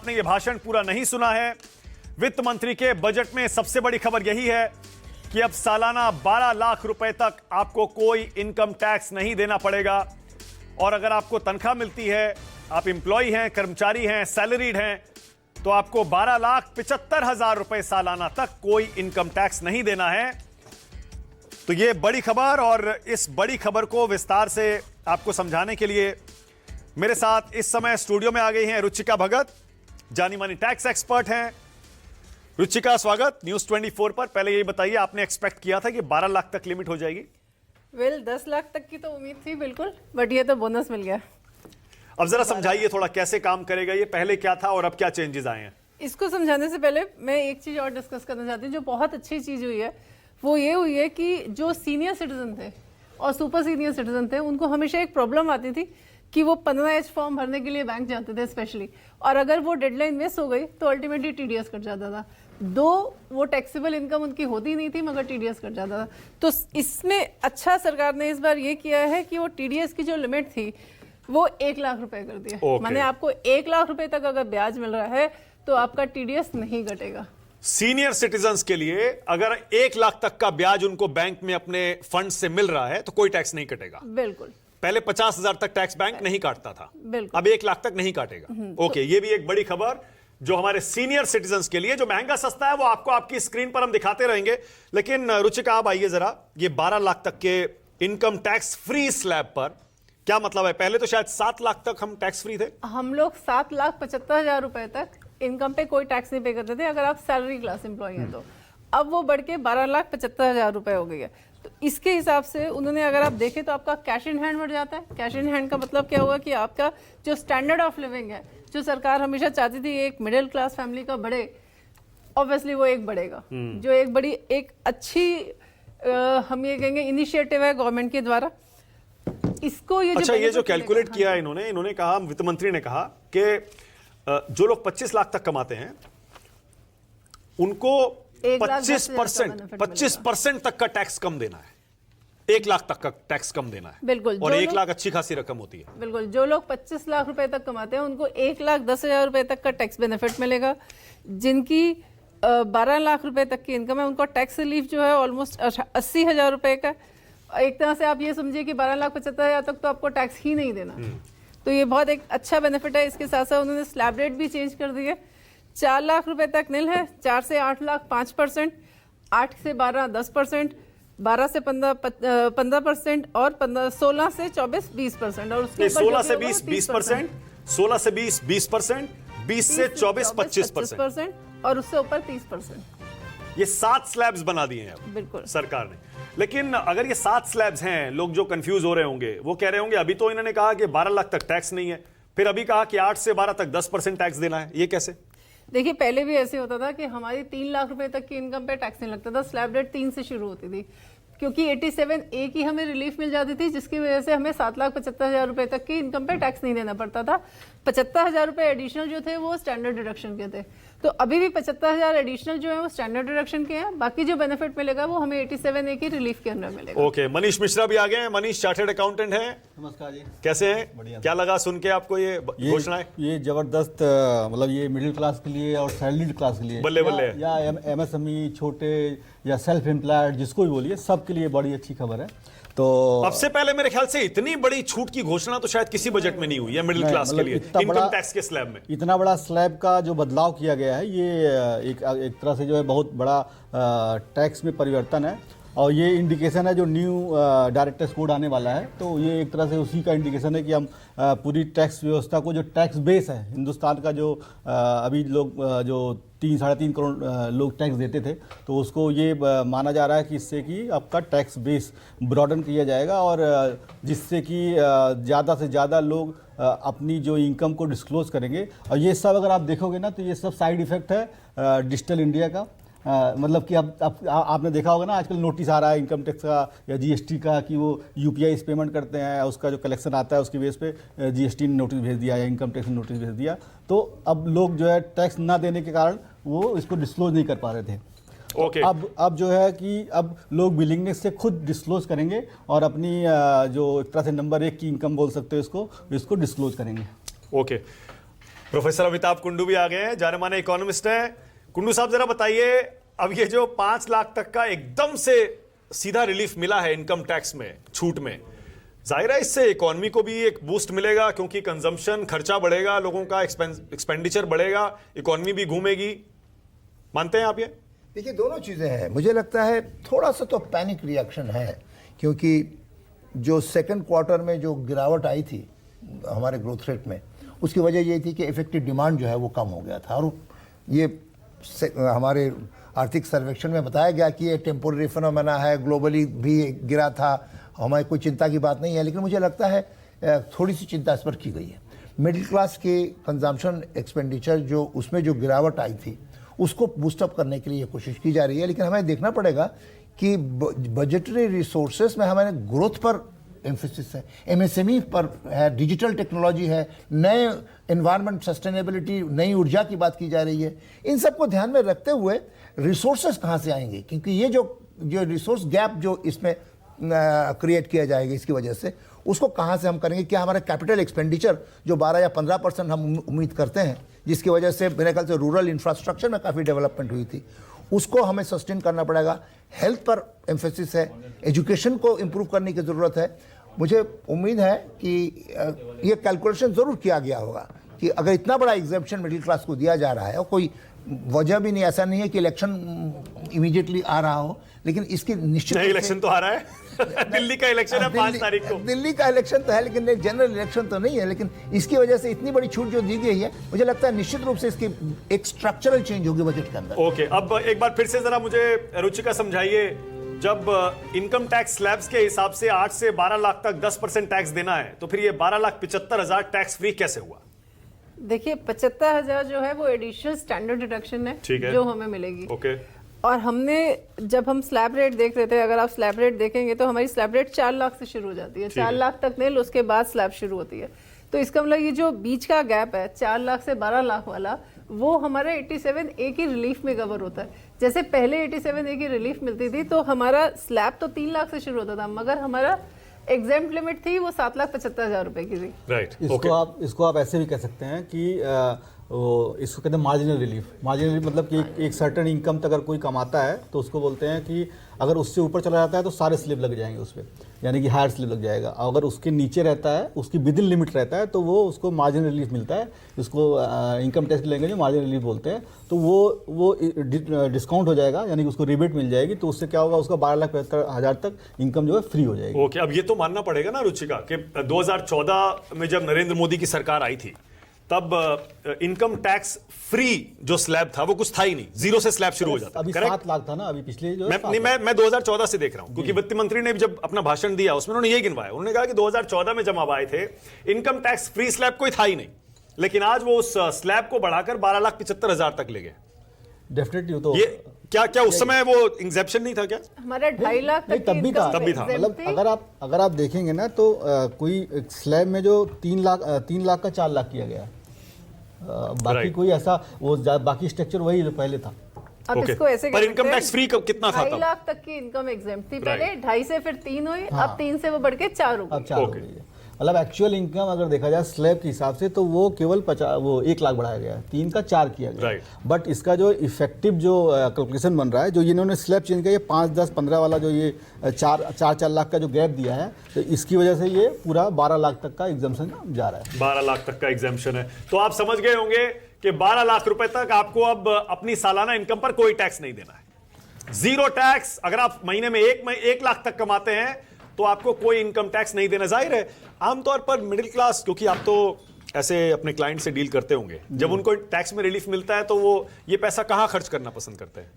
आपने ये भाषण पूरा नहीं सुना है। वित्त मंत्री के बजट में सबसे बड़ी खबर यही है कि अब सालाना 12 लाख रुपए तक आपको कोई इनकम टैक्स नहीं देना पड़ेगा। और अगर आपको तनख्वाह मिलती है, आप एम्प्लॉय हैं, कर्मचारी हैं, सैलरीड हैं, तो आपको 12,75,000 रुपए सालाना तक कोई इनकम टैक्स नहीं देना है। तो ये बड़ी खबर, और इस बड़ी खबर को विस्तार से आपको समझाने के लिए मेरे साथ इस समय स्टूडियो में आ गई हैं रुचिका भगत, जानी मानी टैक्स एक्सपर्ट हैं। रुचिका, स्वागत न्यूज 24 पर। पहले यही बताइए, आपने एक्सपेक्ट किया था कि 12 लाख तक लिमिट हो जाएगी? 10 लाख तक की तो उम्मीद थी बिल्कुल, बट ये तो बोनस मिल गया। अब जरा समझाइए थोड़ा कैसे काम करेगा ये, पहले क्या था और अब क्या चेंजेस आए हैं? इसको समझाने से पहले मैं एक चीज और डिस्कस करना चाहती हूँ जो बहुत अच्छी चीज हुई है। वो ये हुई है कि जो सीनियर सिटीजन थे और सुपर सीनियर सिटीजन थे, उनको हमेशा एक प्रॉब्लम आती थी कि वो 15H फॉर्म भरने के लिए बैंक जाते थे स्पेशली, और अगर वो डेडलाइन मिस हो गई तो अल्टीमेटली टीडीएस कट जाता था। वो टैक्सेबल इनकम उनकी होती नहीं थी, मगर टीडीएस कट जाता था। तो इसमें अच्छा सरकार ने इस बार ये किया है कि वो टीडीएस की जो लिमिट थी वो 1 लाख रुपए कर दिया। माने आपको 1 लाख रुपए तक अगर ब्याज मिल रहा है तो आपका टीडीएस नहीं घटेगा। सीनियर सिटीजन्स के लिए अगर 1 लाख तक का ब्याज उनको बैंक में अपने फंड से मिल रहा है तो कोई टैक्स नहीं कटेगा। बिल्कुल। पहले 50,000 तक टैक्स बैंक नहीं काटता था, बिल्कुल। अब 1 लाख तक नहीं काटेगा। ओके, ये भी एक बड़ी खबर जो हमारे सीनियर सिटीजन्स के लिए। जो महंगा सस्ता है वो आपको आपकी स्क्रीन पर हम दिखाते रहेंगे। लेकिन रुचिका, आप आइए जरा, ये 12 लाख तक के इनकम टैक्स फ्री स्लैब पर क्या मतलब है? पहले तो शायद 7 लाख तक हम टैक्स फ्री थे। हम लोग 7,75,000 रुपए तक इनकम पे कोई टैक्स नहीं पे करते थे अगर आप सैलरी क्लास एम्प्लॉय हैं तो। अब वो बढ़ के 12,75,000 रुपए हो गई है। तो इसके हिसाब से उन्होंने, अगर आप देखें तो आपका कैश इन हैंड बढ़ जाता है। कैश इन हैंड का मतलब क्या होगा कि आपका जो स्टैंडर्ड ऑफ लिविंग है, जो सरकार हमेशा चाहती थी एक मिडिल क्लास फैमिली का बढ़े, ऑब्वियसली वो एक बढ़ेगा। जो एक बड़ी एक अच्छी हम ये कहेंगे इनिशिएटिव है गवर्नमेंट के द्वारा। इसको ये जो कैलकुलेट किया इन्होंने कहा, वित्त मंत्री ने कहा कि जो लोग 25 लाख तक कमाते हैं उनको 25% तक का टैक्स कम देना है। 1 लाख तक का टैक्स कम देना है। बिल्कुल। और 1 लाख अच्छी खासी रकम होती है। बिल्कुल। जो लोग 25 लाख रुपए तक कमाते हैं उनको 1,10,000 रुपए तक का टैक्स बेनिफिट मिलेगा। जिनकी 12 लाख रुपए तक की इनकम है उनको टैक्स रिलीफ जो है ऑलमोस्ट 80,000 रुपए का। एक तरह से आप ये समझिए कि 12,75,000 तक तो आपको टैक्स ही नहीं देना। तो ये बहुत एक अच्छा बेनिफिट है। इसके साथ साथ उन्होंने स्लैब रेट भी चेंज कर दी है। 4 लाख रुपए तक निल है, 4 से 8 लाख 5%, 8 से 12 10%, 12 से 15% और 16 से 24 20%, और उसके 16 से 20 20%, 16 से 20 20%, 20 से 24 25%, और उससे ऊपर 30%। ये 7 स्लैब्स बना दिए हैं बिल्कुल सरकार ने। लेकिन अगर ये 7 स्लैब्स हैं, लोग जो कंफ्यूज हो रहे होंगे वो कह रहे होंगे अभी तो इन्होंने कहा कि 12 लाख तक टैक्स नहीं है, फिर अभी कहा कि 8 से 12 तक 10% टैक्स देना है, ये कैसे? देखिए, पहले भी ऐसे होता था कि हमारी 3 लाख रुपए तक की इनकम पे टैक्स नहीं लगता था। स्लैब रेट 3 से शुरू होती थी, क्योंकि 87A की हमें रिलीफ मिल जाती थी, जिसकी वजह से हमें 7,75,000 रुपए तक की इनकम पे टैक्स नहीं देना पड़ता था। 75,000 रुपए एडिशनल जो थे वो स्टैंडर्ड डिडक्शन के थे। तो अभी भी 75,000 एडिशनल जो है वो स्टैंडर्ड डिडक्शन के हैं। बाकी जो बेनिफिट मिलेगा वो हमें 87A की रिलीफ के अंदर मिलेगा। ओके, मनीष मिश्रा भी आ गए हैं। मनीष चार्टर्ड अकाउंटेंट हैं। नमस्कार जी, कैसे हैं? बढ़िया। क्या लगा सुन के आपको ये घोषणाएं? ये जबरदस्त, मतलब ये मिडिल क्लास के लिए और सैलरीड क्लास के लिए, बल्ले बल्ले, या एमएसएमई, छोटे या सेल्फ एम्प्लॉयड, जिसको भी बोलिए, सबके लिए बड़ी अच्छी खबर है। तो सबसे पहले मेरे ख्याल से इतनी बड़ी छूट की घोषणा तो शायद किसी बजट में नहीं हुई है मिडिल क्लास के लिए, इनकम टैक्स के स्लैब में। इतना बड़ा स्लैब का जो बदलाव किया गया है, ये एक तरह से जो है बहुत बड़ा टैक्स में परिवर्तन है। और ये इंडिकेशन है जो न्यू डायरेक्टर्स कोड आने वाला है, तो ये एक तरह से उसी का इंडिकेशन है कि हम पूरी टैक्स व्यवस्था को, जो टैक्स बेस है हिंदुस्तान का, जो अभी लोग जो 3-3.5 करोड़ लोग टैक्स देते थे, तो उसको ये माना जा रहा है कि इससे कि आपका टैक्स बेस ब्रॉडन किया जाएगा, और जिससे कि ज़्यादा से ज़्यादा लोग अपनी जो इनकम को डिस्क्लोज करेंगे। और ये सब अगर आप देखोगे ना, तो ये सब साइड इफ़ेक्ट है डिजिटल इंडिया का। मतलब कि अब आपने देखा होगा ना, आजकल नोटिस आ रहा है इनकम टैक्स का या जीएसटी का कि वो यूपीआई से पेमेंट करते हैं, उसका जो कलेक्शन आता है उसके बेस पे जीएसटी ने नोटिस भेज दिया या इनकम टैक्स ने नोटिस भेज दिया। तो अब लोग जो है टैक्स ना देने के कारण वो इसको डिस्क्लोज नहीं कर पा रहे थे। ओके। अब जो है कि अब लोग विलिंगनेस से खुद डिस्क्लोज करेंगे और अपनी जो एक तरह से नंबर 1 की इनकम बोल सकते हो इसको डिस्क्लोज करेंगे। ओके, प्रोफेसर अमिताभ कुंडू भी आ गए हैं, जाने माने इकोनॉमिस्ट हैं। कुंडू साहब जरा बताइए, अब ये जो 5 लाख तक का एकदम से सीधा रिलीफ मिला है इनकम टैक्स में, छूट में, जाहिर है इससे इकोनॉमी को भी एक बूस्ट मिलेगा, क्योंकि कंजम्पशन, खर्चा बढ़ेगा, लोगों का एक्सपेंडिचर बढ़ेगा, इकोनॉमी भी घूमेगी। मानते हैं आप ये? देखिए, दोनों चीज़ें हैं। मुझे लगता है थोड़ा सा तो पैनिक रिएक्शन है, क्योंकि जो सेकंड क्वार्टर में जो गिरावट आई थी हमारे ग्रोथ रेट में, उसकी वजह ये थी कि इफेक्टिव डिमांड जो है वो कम हो गया था। और ये हमारे आर्थिक सर्वेक्षण में बताया गया कि ये टेम्पोररी फिनोमेना है, ग्लोबली भी गिरा था, हमारी कोई चिंता की बात नहीं है। लेकिन मुझे लगता है थोड़ी सी चिंता इस पर की गई है। मिडिल क्लास के कंजम्पशन एक्सपेंडिचर जो उसमें जो गिरावट आई थी उसको बूस्टअप करने के लिए कोशिश की जा रही है। लेकिन हमें देखना पड़ेगा कि बजटरी रिसोर्सेस में हमारे ग्रोथ पर एम्फेसिस है, एमएसएमई पर है, डिजिटल टेक्नोलॉजी है, नए एनवायरनमेंट सस्टेनेबिलिटी, नई ऊर्जा की बात की जा रही है। इन सबको ध्यान में रखते हुए रिसोर्सेस कहाँ से आएंगे, क्योंकि ये जो रिसोर्स गैप जो इसमें क्रिएट किया जाएगा इसकी वजह से, उसको कहाँ से हम करेंगे। क्या हमारा कैपिटल एक्सपेंडिचर जो 12 या 15% हम उम्मीद करते हैं, जिसकी वजह से मेरे ख्याल से रूरल इंफ्रास्ट्रक्चर में काफ़ी डेवलपमेंट हुई थी, उसको हमें सस्टेन करना पड़ेगा। हेल्थ पर एम्फेसिस है, एजुकेशन को इम्प्रूव करने की ज़रूरत है। मुझे उम्मीद है कि ये कैलकुलेशन ज़रूर किया गया होगा कि अगर इतना बड़ा एग्जेम्पशन मिडिल क्लास को दिया जा रहा है, और कोई वजह भी नहीं, ऐसा नहीं है कि इलेक्शन इमीडिएटली आ रहा हो, लेकिन इसकी निश्चित इलेक्शन तो आ रहा है दिल्ली का इलेक्शन है 5 तारीख को। दिल्ली का इलेक्शन तो है, लेकिन एक जनरल इलेक्शन तो नहीं है। लेकिन इसकी वजह से इतनी बड़ी छूट जो दी गई है, मुझे लगता है निश्चित रूप से इसकी एक स्ट्रक्चरल चेंज होगी बजट के अंदर। ओके, अब एक बार फिर से जरा मुझे रुचिका समझाइए, जब इनकम टैक्स स्लैब्स के हिसाब से 8 से 12 लाख तक 10% टैक्स देना है, तो फिर ये 12,75,000 टैक्स फ्री कैसे हुआ? देखिए, 75,000 जो है वो एडिशनल स्टैंडर्ड डिडक्शन है जो हमें मिलेगी। ओके। और हमने जब हम स्लैब रेट देख रहे थे, अगर आप स्लैब रेट देखेंगे तो हमारी स्लैब रेट 4 लाख से शुरू हो जाती है, 4 लाख तक नहीं, उसके बाद स्लैब शुरू होती है। तो इसका मतलब ये जो बीच का गैप है 4 लाख से 12 लाख वाला, वो हमारे 87A की रिलीफ में कवर होता है। जैसे पहले 87A की रिलीफ मिलती थी तो हमारा स्लैब तो 3 लाख से शुरू होता था, मगर हमारा एग्जेम्प्ट लिमिट थी वो 7,75,000 रुपए की थी। राइट। इसको आप ऐसे भी कह सकते हैं कि इसको कहते हैं मार्जिनल रिलीफ। मार्जिनल रिलीफ मतलब कि एक सर्टेन इनकम तक अगर कोई कमाता है तो उसको बोलते हैं कि अगर उससे ऊपर चला जाता है तो सारे स्लिप लग जाएंगे उस पर, यानी कि हायर स्लिप लग जाएगा। अगर उसके नीचे रहता है, उसकी विदिन लिमिट रहता है, तो वो उसको मार्जिनल रिलीफ मिलता है। इसको इनकम टैक्स की लैंग्वेज में मार्जिनल रिलीफ बोलते हैं। तो वो डिस्काउंट हो जाएगा, यानी कि उसको रिबेट मिल जाएगी। तो उससे क्या होगा, उसका 12,75,000 तक इनकम जो है फ्री हो जाएगी। ओके, अब ये तो मानना पड़ेगा ना रुचिका कि 2014 में जब नरेंद्र मोदी की सरकार आई थी, तब इनकम टैक्स फ्री जो स्लैब था वो कुछ था ही नहीं, जीरो से स्लैब शुरू हो जाता। अभी 7 लाख था ना, अभी पिछले जो मैं 2014 से देख रहा हूं, क्योंकि वित्त मंत्री ने जब अपना भाषण दिया उसमें उन्होंने ये गिनवाया। उन्होंने कहा कि 2014 में जब आप आए थे, इनकम टैक्स फ्री स्लैब कोई था ही नहीं, लेकिन आज वो उस स्लैब को बढ़ाकर 12,75,000 तक ले गए। डेफिनेटली। तो ये क्या उस समय वो एग्जेप्शन नहीं था क्या? हमारा 2.5 लाख तक तब भी था। मतलब अगर आप देखेंगे ना तो कोई स्लैब में जो 3 लाख का 4 लाख किया गया, बाकी कोई ऐसा वो बाकी स्ट्रक्चर वही जो पहले था। अब इसको ऐसे पर इनकम टैक्स फ्री कितना था? 2.5 लाख तक की इनकम एग्जेम्प्ट थी पहले, 2.5 से फिर 3 हुई, अब 3 से वो बढ़ के 4 हो गई। अब 4 हो गई है। मतलब एक्चुअल इनकम अगर देखा जाए स्लैब के हिसाब से तो वो केवल 1 लाख बढ़ाया गया है, 3 का 4 किया गया। बट इसका जो इफेक्टिव जो कैलकुलेशन बन रहा है, जो इन्होंने स्लैब चेंज किया, ये 5, 10, 15 वाला जो ये 4 लाख का जो गैप दिया है, तो इसकी वजह से ये पूरा 12 लाख तक का एग्जाम्पशन जा रहा है। 12 लाख तक का एग्जाम्पशन है। तो आप समझ गए होंगे कि 12 लाख रुपए तक आपको अब अपनी सालाना इनकम पर कोई टैक्स नहीं देना है, जीरो टैक्स। अगर आप महीने में 1 लाख तक कमाते हैं तो आपको कोई इनकम टैक्स नहीं देना। जाहिर है आमतौर पर मिडिल क्लास, क्योंकि आप तो ऐसे अपने क्लाइंट से डील करते होंगे, जब उनको टैक्स में रिलीफ मिलता है तो वो ये पैसा कहां खर्च करना पसंद करते हैं?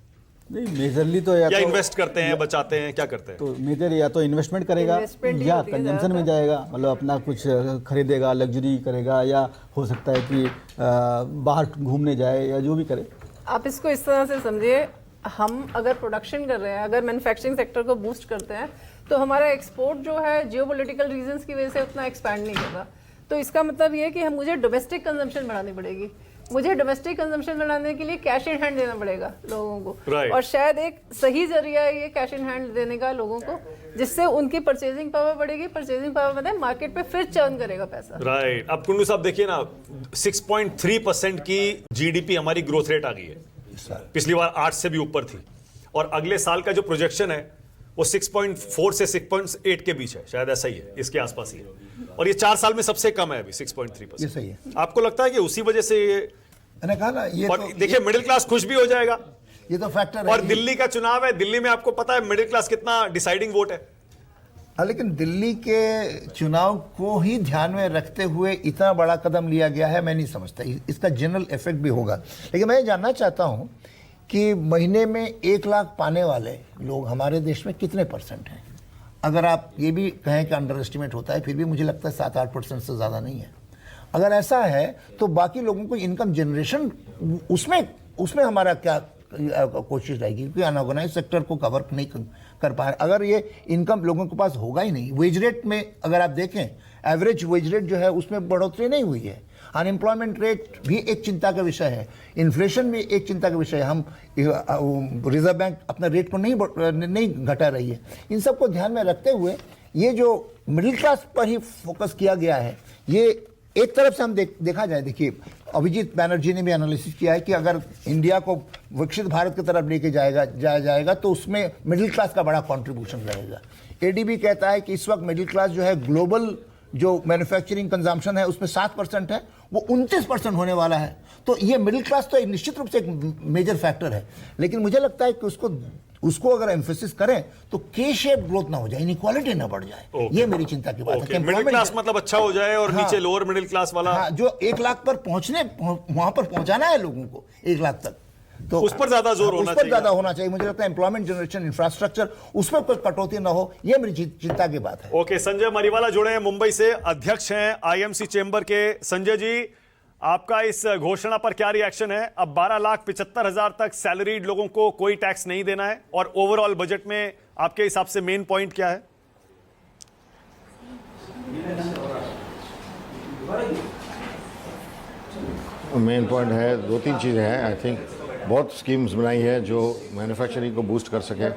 नहीं, मेजरली तो या इन्वेस्ट करते हैं, बचाते हैं, क्या करते हैं? तो मेजर या तो इन्वेस्टमेंट करेगा या कंजम्पशन में जाएगा, मतलब अपना कुछ खरीदेगा, लग्जरी करेगा, या हो सकता है कि बाहर घूमने जाए या जो भी करे। आप इसको इस तरह से समझिए, हम अगर प्रोडक्शन कर रहे हैं, अगर मैन्युफैक्चरिंग सेक्टर को बूस्ट करते हैं, तो हमारा एक्सपोर्ट जो है जियोपॉलिटिकल रीजंस की वजह से उतना एक्सपैंड नहीं कर रहा। तो इसका मतलब ये है कि मुझे डोमेस्टिक कंजम्पशन बढ़ानी पड़ेगी। मुझे डोमेस्टिक कंजम्पशन बढ़ाने के लिए कैश इन हैंड देना पड़ेगा लोगों को। Right. और शायद एक सही जरिया है ये कैश इन हैंड देने का लोगों को, जिससे उनकी परचेजिंग पावर बढ़ेगी। परचेजिंग पावर मतलब मार्केट पे फिर चर्न करेगा पैसा। राइट। अब कुंडू साहब देखिए ना, 6.3% की जीडीपी हमारी ग्रोथ रेट आ गई है, पिछली बार 8 से भी ऊपर थी, और अगले साल का जो प्रोजेक्शन है वो 6.4 से 6.8 के बीच है, शायद ऐसा ही है, इसके आसपास ही है, और ये 4 साल में सबसे कम है अभी 6.3%। ये सही है। आपको लगता है कि उसी वजह से ये, मैंने कहा ना, ये और तो देखिए मिडिल क्लास खुश भी हो जाएगा, ये तो फैक्टर है। और दिल्ली का चुनाव है, दिल्ली में आपको पता है मिडिल क्लास कितना डिसाइडिंग वोट है। लेकिन दिल्ली के चुनाव को ही ध्यान में रखते हुए इतना बड़ा कदम लिया गया है, मैं नहीं समझता इसका जनरल इफेक्ट भी होगा। लेकिन मैं ये जानना चाहता हूं कि महीने में 1 लाख पाने वाले लोग हमारे देश में कितने परसेंट हैं? अगर आप ये भी कहें कि अंडर एस्टिमेट होता है, फिर भी मुझे लगता है 7-8% से ज़्यादा नहीं है। अगर ऐसा है तो बाकी लोगों को इनकम जनरेशन उसमें हमारा क्या कोशिश रहेगी? क्योंकि अनऑर्गेनाइज सेक्टर को कवर नहीं कर पा रहे। अगर ये इनकम लोगों के पास होगा ही नहीं, वेज रेट में अगर आप देखें, एवरेज वेज रेट जो है उसमें बढ़ोतरी नहीं हुई है। अनएम्प्लॉयमेंट रेट भी एक चिंता का विषय है, इन्फ्लेशन भी एक चिंता का विषय है। हम रिजर्व बैंक अपना रेट को नहीं घटा रही है। इन सबको ध्यान में रखते हुए ये जो मिडिल क्लास पर ही फोकस किया गया है, ये एक तरफ से हम देखा जाए, देखिए अभिजीत बैनर्जी ने भी एनालिसिस किया है कि अगर इंडिया को विकसित भारत की तरफ लेके जाएगा तो उसमें मिडिल क्लास का बड़ा कंट्रीब्यूशन रहेगा। एडीबी कहता है कि इस वक्त मिडिल क्लास जो है ग्लोबल जो मैन्युफैक्चरिंग कंजम्पशन है उसमें 7% है, वो 29% होने वाला है। तो ये मिडिल क्लास तो निश्चित रूप से एक मेजर फैक्टर है। लेकिन मुझे लगता है कि उसको अगर एम्फेसिस करें तो के शेप ग्रोथ ना हो जाए, इनइक्वालिटी ना बढ़ जाए। ये मेरी चिंता की बात है। मिडिल क्लास मतलब अच्छा हो जाए और नीचे लोअर मिडिल क्लास वाला, जो 1 लाख पर वहां पर पहुंचाना है लोगों को 1 लाख तक, तो उस पर ज्यादा जोर होना चाहिए। ज्यादा होना चाहिए। मुझे लगता है एम्प्लॉयमेंट जनरेशन, इंफ्रास्ट्रक्चर, उसमें कोई कटौती ना हो, ये मेरी चिंता की बात है। ओके, संजय मरीवाला जुड़े हैं मुंबई से, अध्यक्ष हैं आईएमसी चेंबर के। संजय जी, आपका इस घोषणा पर क्या रिएक्शन है? अब 12,75,000 तक सैलरीड लोगों को कोई टैक्स नहीं देना है, और ओवरऑल बजट में आपके हिसाब से मेन पॉइंट क्या है? मेन पॉइंट है 2-3 चीज़ें हैं। आई थिंक बहुत स्कीम्स बनाई है जो मैन्युफैक्चरिंग को बूस्ट कर सके।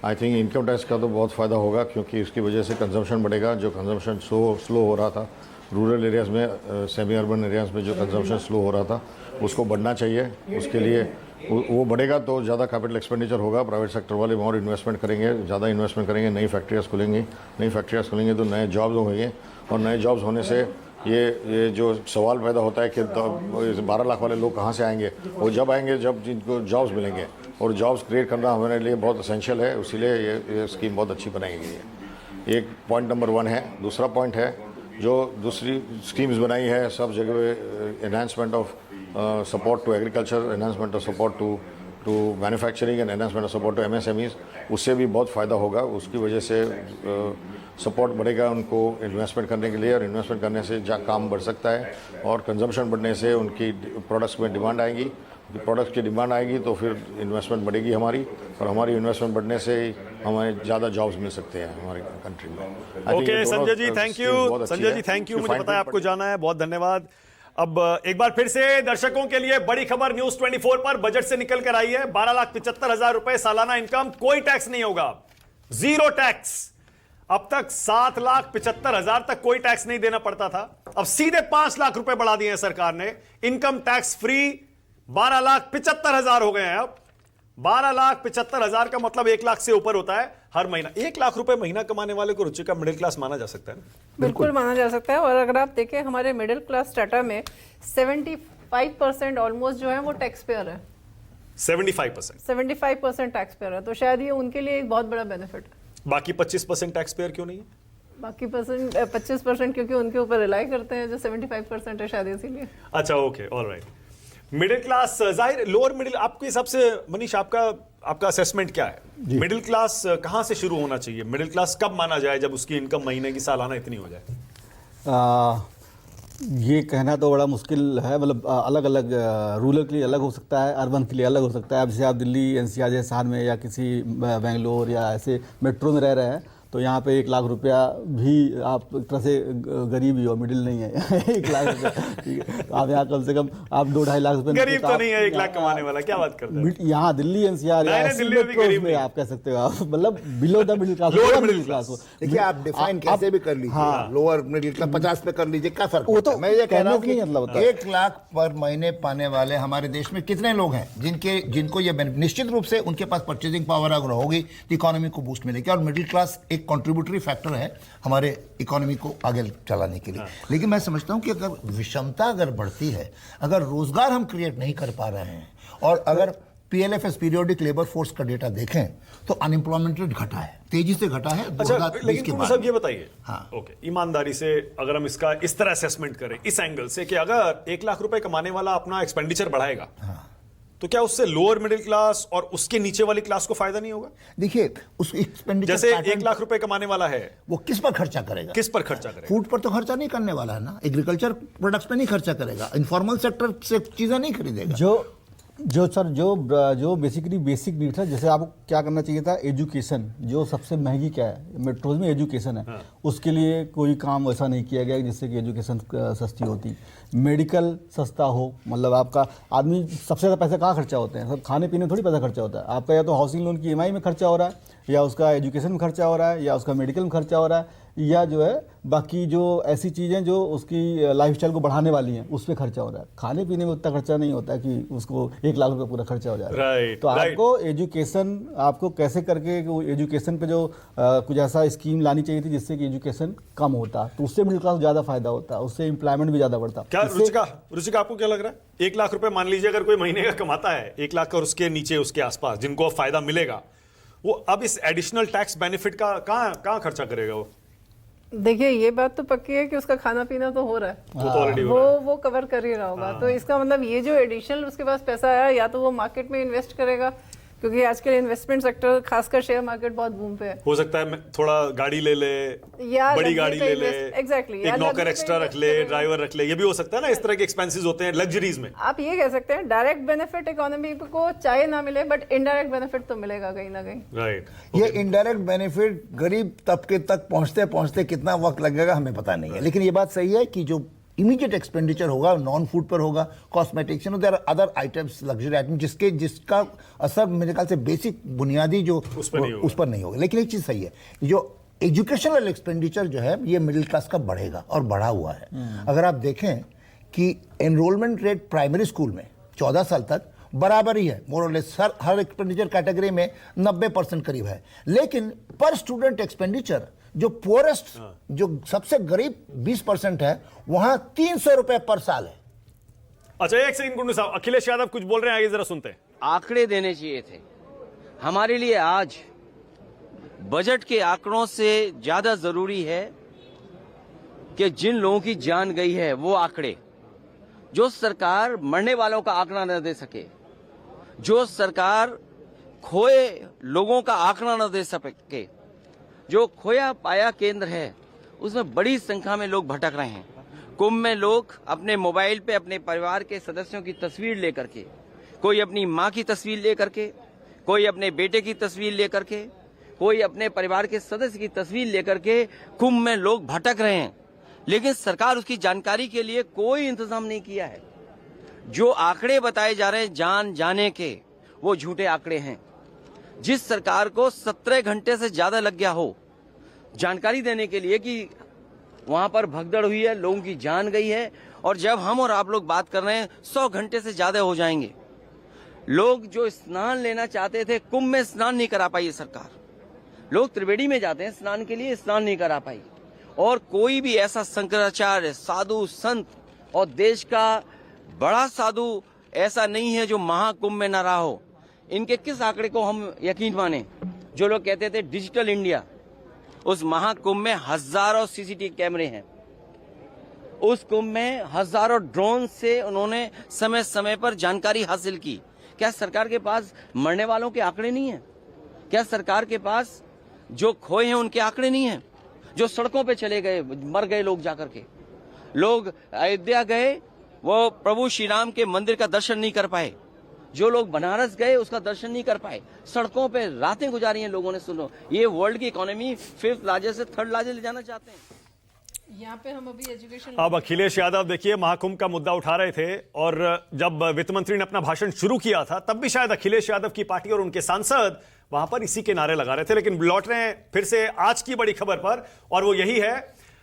आई थिंक इनकम टैक्स का तो बहुत फ़ायदा होगा, क्योंकि इसकी वजह से कंजम्पशन बढ़ेगा। जो कंजम्पशन स्लो हो रहा था रूरल एरियाज़ में, सेमी अर्बन एरियाज़ में जो कंजम्पशन स्लो हो रहा था, उसको बढ़ना चाहिए। उसके लिए वो बढ़ेगा तो ज़्यादा कैपिटल एक्सपेंडिचर होगा, प्राइवेट सेक्टर वाले और इन्वेस्टमेंट करेंगे, ज़्यादा इन्वेस्टमेंट करेंगे, नई फैक्ट्रियाँ खुलेंगी तो नए जॉब्स होंगे, और नए जॉब्स होने से ये जो सवाल पैदा होता है कि 12 लाख वाले लोग कहाँ से आएंगे, वो जब आएंगे जब जिनको जॉब्स मिलेंगे, और जॉब्स क्रिएट करना हमारे लिए बहुत एसेंशियल है। इसीलिए ये स्कीम बहुत अच्छी बनाई गई है। एक पॉइंट नंबर 1 है। दूसरा पॉइंट है जो दूसरी स्कीम्स बनाई है सब जगह, enhancement of support to agriculture, enhancement of support to manufacturing and enhancement of support to MSMEs, उससे भी बहुत फ़ायदा होगा। उसकी वजह से सपोर्ट बढ़ेगा उनको इन्वेस्टमेंट करने के लिए, और इन्वेस्टमेंट करने से काम बढ़ सकता है, और कंजम्पशन बढ़ने से उनकी प्रोडक्ट्स में डिमांड आएगी। प्रोडक्ट्स की डिमांड आएगी तो फिर इन्वेस्टमेंट बढ़ेगी हमारी, और हमारी इन्वेस्टमेंट बढ़ने से हमें ज़्यादा जॉब्स मिल सकते हैं हमारी कंट्री में। Okay Sanjay ji, thank you. Sanjay ji thank you, मुझे पता है आपको जाना है, बहुत धन्यवाद। अब एक बार फिर से दर्शकों के लिए बड़ी खबर न्यूज़ 24 पर बजट से निकल कर आई है। 12,75,000 रुपए सालाना इनकम, कोई टैक्स नहीं होगा, 0 टैक्स। अब तक 7,75,000 तक कोई टैक्स नहीं देना पड़ता था, अब सीधे 5 लाख रुपए बढ़ा दिए हैं सरकार ने। इनकम टैक्स फ्री 12,75,000 हो गए हैं। अब 12,75,000 का मतलब 1 लाख से ऊपर होता है हर महीना। 1 लाख रुपए महीना कमाने वाले को रुचि का मिडिल क्लास माना जा सकता है? बिल्कुल माना जा सकता है। और अगर आप देखें हमारे मिडिल क्लास स्ट्रेटा में 75% ऑलमोस्ट जो है वो टैक्स पेयर है। 75% टैक्स पेयर है, तो शायद ये उनके लिए एक बहुत बड़ा बेनिफिट है। बाकी 25% टैक्स पेयर क्यों नहीं है? बाकी 25% क्योंकि उनके ऊपर रिलाई करते हैं, जो 75% है शायद इसीलिए। अच्छा, ओके, ऑलराइट। मिडिल क्लास, जाहिर लोअर मिडिल, आपके हिसाब से मनीष आपका असेसमेंट क्या है? मिडिल क्लास कहां से शुरू होना चाहिए? मिडिल क्लास कब माना जाए जब उसकी इनकम महीने की सालाना इतनी हो जाए? ये कहना तो बड़ा मुश्किल है। मतलब अलग अलग, रूरल के लिए अलग हो सकता है, अर्बन के लिए अलग हो सकता है। अब जैसे आप दिल्ली NCR जैसे शहर में या किसी बेंगलोर या ऐसे मेट्रो में रह रहे हैं तो यहाँ पे 1 लाख रुपया भी आप एक तरह से गरीब ही हो, मिडिल नहीं है 1 लाख रुपया, ठीक है। तो आप यहाँ कम से कम आप 2-2.5 लाख रुपए गरीब तो नहीं है 1 लाख कमाने वाला, क्या बात करते हैं। यहाँ दिल्ली एनसीआर नहीं, नहीं, दिल्ली में भी गरीब में नहीं। आप कह सकते हो, आप मतलब below the middle class, Lower middle middle class हो। देखिए आप डिफाइन कैसे भी कर लीजिए, लोअर मिडिल क्लास 50 पे कर लीजिए, क्या फर्क वो होता तो है। मैं ये कह रहा हूँ कहने कि का नहीं मतलब होता। 1 लाख पर महीने पाने वाले हमारे देश में कितने लोग हैं जिनको ये निश्चित रूप से उनके पास परचेजिंग पावर अगर होगी तो इकोनॉमी को बूस्ट मिलेगी, और मिडिल क्लास एक कंट्रीब्यूटरी फैक्टर है हमारे इकोनॉमी को आगे चलाने के लिए। लेकिन मैं समझता हूँ कि अगर विषमता अगर बढ़ती है, अगर रोजगार हम क्रिएट नहीं कर पा रहे हैं, और अगर PLFS पीरियोडिक लेबर फोर्स का डेटा देखें तो अनएम्प्लॉयमेंट रेट घटा है, तेजी से घटा है। अच्छा, 2020 लेकिन के तुम बाद सब ये बताइए, हाँ। ओके, ईमानदारी से अगर हम इसका इस तरह असेसमेंट करें, इस एंगल से कि अगर 1 लाख रुपए कमाने वाला अपना एक्सपेंडिचर बढ़ाएगा, तो क्या उससे लोअर मिडिल क्लास और उसके नीचे वाली क्लास को फायदा नहीं होगा? देखिए उस एक्सपेंडिचर जैसे 1 लाख रुपए कमाने वाला है, वो किस पर खर्चा करेगा? किस पर खर्चा करेगा? फूड पर तो खर्चा नहीं करने वाला है ना, एग्रीकल्चर प्रोडक्ट्स पे नहीं खर्चा करेगा, इनफॉर्मल सेक्टर से चीजें नहीं खरीदेगा। जो बेसिकली बेसिक नीड है, जैसे आपको क्या करना चाहिए था, एजुकेशन जो सबसे महंगी क्या है मेट्रोज में, एजुकेशन है। हाँ। उसके लिए कोई काम ऐसा नहीं किया गया जिससे कि एजुकेशन सस्ती होती, मेडिकल सस्ता हो। मतलब आपका आदमी सबसे ज़्यादा पैसा कहाँ खर्चा होते हैं, सब खाने पीने में थोड़ी पैसा खर्चा होता है आपका, या तो हाउसिंग लोन की EMI में खर्चा हो रहा है, या उसका एजुकेशन में खर्चा हो रहा है, या उसका मेडिकल में खर्चा हो रहा है, या जो है बाकी जो ऐसी चीज़ें जो उसकी लाइफस्टाइल को बढ़ाने वाली हैं उस पर खर्चा हो रहा है। खाने पीने में उतना खर्चा नहीं होता है कि उसको 1 लाख रुपए पूरा खर्चा हो जाए। Right, तो right. आपको एजुकेशन, आपको कैसे करके एजुकेशन पे जो कुछ ऐसा स्कीम लानी चाहिए थी जिससे कि एजुकेशन कम होता, तो उससे मिडिल क्लास ज़्यादा फायदा होता, उससे एम्प्लॉयमेंट भी ज़्यादा बढ़ता। क्या रुचिका आपको क्या लग रहा है? 1 लाख रुपए मान लीजिए अगर कोई महीने का कमाता है, 1 लाख और उसके नीचे उसके आसपास जिनको फायदा मिलेगा, वो अब इस एडिशनल टैक्स बेनिफिट का कहाँ खर्चा करेगा? वो देखिए ये बात तो पक्की है कि उसका खाना पीना तो हो रहा है, वो तो ऑलरेडी हो रहा है। वो कवर कर ही रहा होगा। तो इसका मतलब ये जो एडिशनल उसके पास पैसा आया, या तो वो मार्केट में इन्वेस्ट करेगा, क्योंकि आजकल इन्वेस्टमेंट सेक्टर खासकर शेयर मार्केट बहुत बूम पे है। हो सकता है थोड़ा गाड़ी ले ले, या बड़ी luxury गाड़ी पे ले ले, exactly, या एक नौकर luxury एक्स्ट्रा पे रख ले, invest ड्राइवर रख ले, ये भी हो सकता है ना। इस तरह के एक्सपेंसेस होते हैं लग्जरीज में। आप ये कह सकते हैं डायरेक्ट बेनिफिट इकोनॉमी को चाहे ना मिले, बट इनडायरेक्ट बेनिफिट तो मिलेगा कहीं ना कहीं। राइट। ये इनडायरेक्ट बेनिफिट गरीब तबके तक पहुंचते पहुंचते कितना वक्त लगेगा हमें पता नहीं है, लेकिन ये बात सही है कि जो इमीडिएट एक्सपेंडिचर होगा नॉन फूड पर होगा, cosmetics and their other items, luxury item, जिसका असर मेरे ख्याल से बेसिक बुनियादी जो उस पर नहीं होगा। लेकिन एक चीज सही है, जो एजुकेशनल एक्सपेंडिचर जो है ये मिडिल क्लास का बढ़ेगा और बढ़ा हुआ है। अगर आप देखें कि एनरोलमेंट रेट प्राइमरी स्कूल में 14 साल तक बराबर ही है, मोर और लेस हर एक्सपेंडिचर कैटेगरी में 90% करीब है, लेकिन पर स्टूडेंट एक्सपेंडिचर जो पोरेस्ट, जो सबसे गरीब 20% है, वहां 300 रुपए पर साल है। अच्छा एक सेकंड गुंडू साहब, अखिलेश यादव कुछ बोल रहे हैं, आगे जरा सुनते हैं। आंकड़े देने चाहिए थे हमारे लिए। आज बजट के आंकड़ों से ज्यादा जरूरी है कि जिन लोगों की जान गई है वो आंकड़े। जो सरकार मरने वालों का आंकड़ा न दे सके, जो सरकार खोए लोगों का आंकड़ा न दे सके, जो खोया पाया केंद्र है उसमें बड़ी संख्या में लोग भटक रहे हैं। कुंभ में लोग अपने मोबाइल पे अपने परिवार के सदस्यों की तस्वीर लेकर के, कोई अपनी माँ की तस्वीर लेकर के, कोई अपने बेटे की तस्वीर लेकर के, कोई अपने परिवार के सदस्य की तस्वीर लेकर के कुंभ में लोग भटक रहे हैं, लेकिन सरकार उसकी जानकारी के लिए कोई इंतजाम नहीं किया है। जो आंकड़े बताए जा रहे हैं जान जाने के, वो झूठे आंकड़े हैं। जिस सरकार को 17 घंटे से ज्यादा लग गया हो जानकारी देने के लिए कि वहां पर भगदड़ हुई है, लोगों की जान गई है, और जब हम और आप लोग बात कर रहे हैं 100 घंटे से ज्यादा हो जाएंगे। लोग जो स्नान लेना चाहते थे, कुंभ में स्नान नहीं करा पाई सरकार। लोग त्रिवेणी में जाते हैं स्नान के लिए, स्नान नहीं करा पाई। और कोई भी ऐसा शंकराचार्य, साधु, संत और देश का बड़ा साधु ऐसा नहीं है जो महाकुंभ में न रहा हो। इनके किस आंकड़े को हम यकीन माने? जो लोग कहते थे डिजिटल इंडिया, उस महाकुंभ में हजारों सीसीटीवी कैमरे हैं, उस कुंभ में हजारों ड्रोन से उन्होंने समय समय पर जानकारी हासिल की। क्या सरकार के पास मरने वालों के आंकड़े नहीं है? क्या सरकार के पास जो खोए हैं उनके आंकड़े नहीं है? जो सड़कों पे चले गए, मर गए लोग जाकर के, लोग अयोध्या गए, वो प्रभु श्री राम के मंदिर का दर्शन नहीं कर पाए, जो लोग बनारस गए उसका दर्शन नहीं कर पाए, सड़कों पे रातें गुजारी हैं लोगों ने। सुनो, ये वर्ल्ड की इकोनॉमी 5th लार्जेस्ट से 3rd लार्जेस्ट ले जाना चाहते हैं। यहाँ पे हम अभी एजुकेशन अब अखिलेश यादव देखिए महाकुंभ का मुद्दा उठा रहे थे, और जब वित्त मंत्री ने अपना भाषण शुरू किया था तब भी शायद अखिलेश यादव की पार्टी और उनके सांसद वहां पर इसी के नारे लगा रहे थे। लेकिन लौट रहे हैं फिर से आज की बड़ी खबर पर, और वो यही है,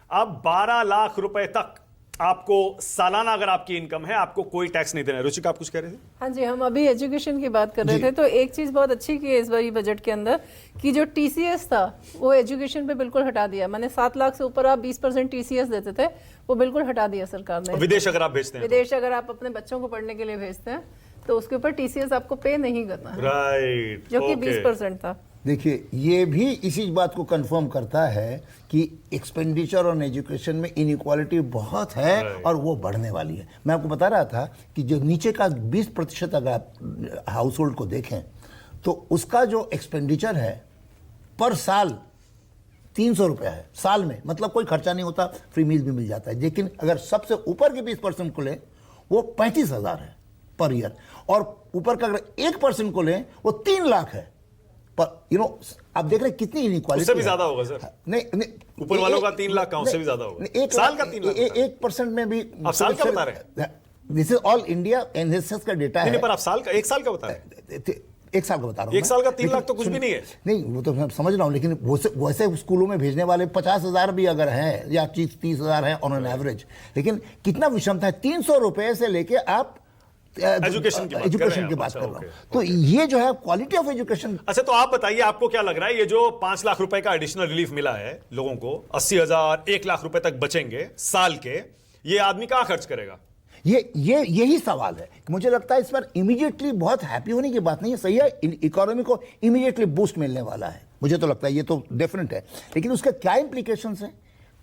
अब 12 लाख रुपए तक आपको सालाना अगर आपकी इनकम है आपको कोई टैक्स नहीं देना है। रुचिका, आप कुछ कह रहे थे? हाँ जी, हम अभी एजुकेशन की बात कर रहे थे, तो एक चीज बहुत अच्छी की है इस बारी बजट के अंदर कि जो टीसीएस था वो एजुकेशन पे बिल्कुल हटा दिया। मैंने 7 लाख से ऊपर आप 20% टीसीएस देते थे, वो बिल्कुल हटा दिया सरकार ने। विदेश अगर आप भेजते हैं, विदेश अगर आप अपने बच्चों को पढ़ने के लिए भेजते हैं तो उसके ऊपर टीसीएस आपको पे नहीं करना है, राइट, जो कि 20% था। देखिए, ये भी इसी बात को कंफर्म करता है कि एक्सपेंडिचर ऑन एजुकेशन में इनइक्वालिटी बहुत है और वो बढ़ने वाली है। मैं आपको बता रहा था कि जो नीचे का 20% अगर आप हाउस होल्ड को देखें तो उसका जो एक्सपेंडिचर है पर साल 300 रुपया है साल में, मतलब कोई खर्चा नहीं होता, फ्री मील भी मिल जाता है। लेकिन अगर सबसे ऊपर के 20% को लें वो 35,000 है पर ईयर, और ऊपर का अगर 1% को लें वो 3 लाख है पर। आप देख रहे हैं कितनी इनइक्वालिटी। उससे भी ज्यादा होगा सर। नहीं, ऊपर वालों का 3 लाख का, उससे भी ज्यादा होगा। साल का 3 लाख, 1% में भी आप साल का बता रहे हैं? This is all India NSS का डेटा है। नहीं, पर आप साल का, 1 साल का बता रहे हैं? 1 साल का बता रहा हूं। 1 साल का 3 लाख तो कुछ भी नहीं है। नहीं, वो तो मैं समझ रहा हूं, लेकिन वैसे स्कूलों में भेजने वाले 50,000 भी अगर हैं या 30,000 हैं ऑन एन एवरेज, लेकिन कितना विषमता है। 300 रुपए से लेके आप एजुकेशन की बात कर रहे हूं। तो ये जो है क्वालिटी ऑफ एजुकेशन। अच्छा, तो आप बताइए, आपको क्या लग रहा है, ये जो 5 लाख रुपए का एडिशनल रिलीफ मिला है लोगों को, 80,000 1 लाख रुपए तक बचेंगे साल के, ये आदमी कहां खर्च करेगा? यही सवाल है। मुझे लगता है इस पर इमीडिएटली बहुत हैप्पी होने की बात नहीं है। सही है, इकोनॉमी को इमीडिएटली बूस्ट मिलने वाला है, मुझे तो लगता है ये तो डेफिनेट है। लेकिन उसके क्या इंप्लीकेशंस हैं,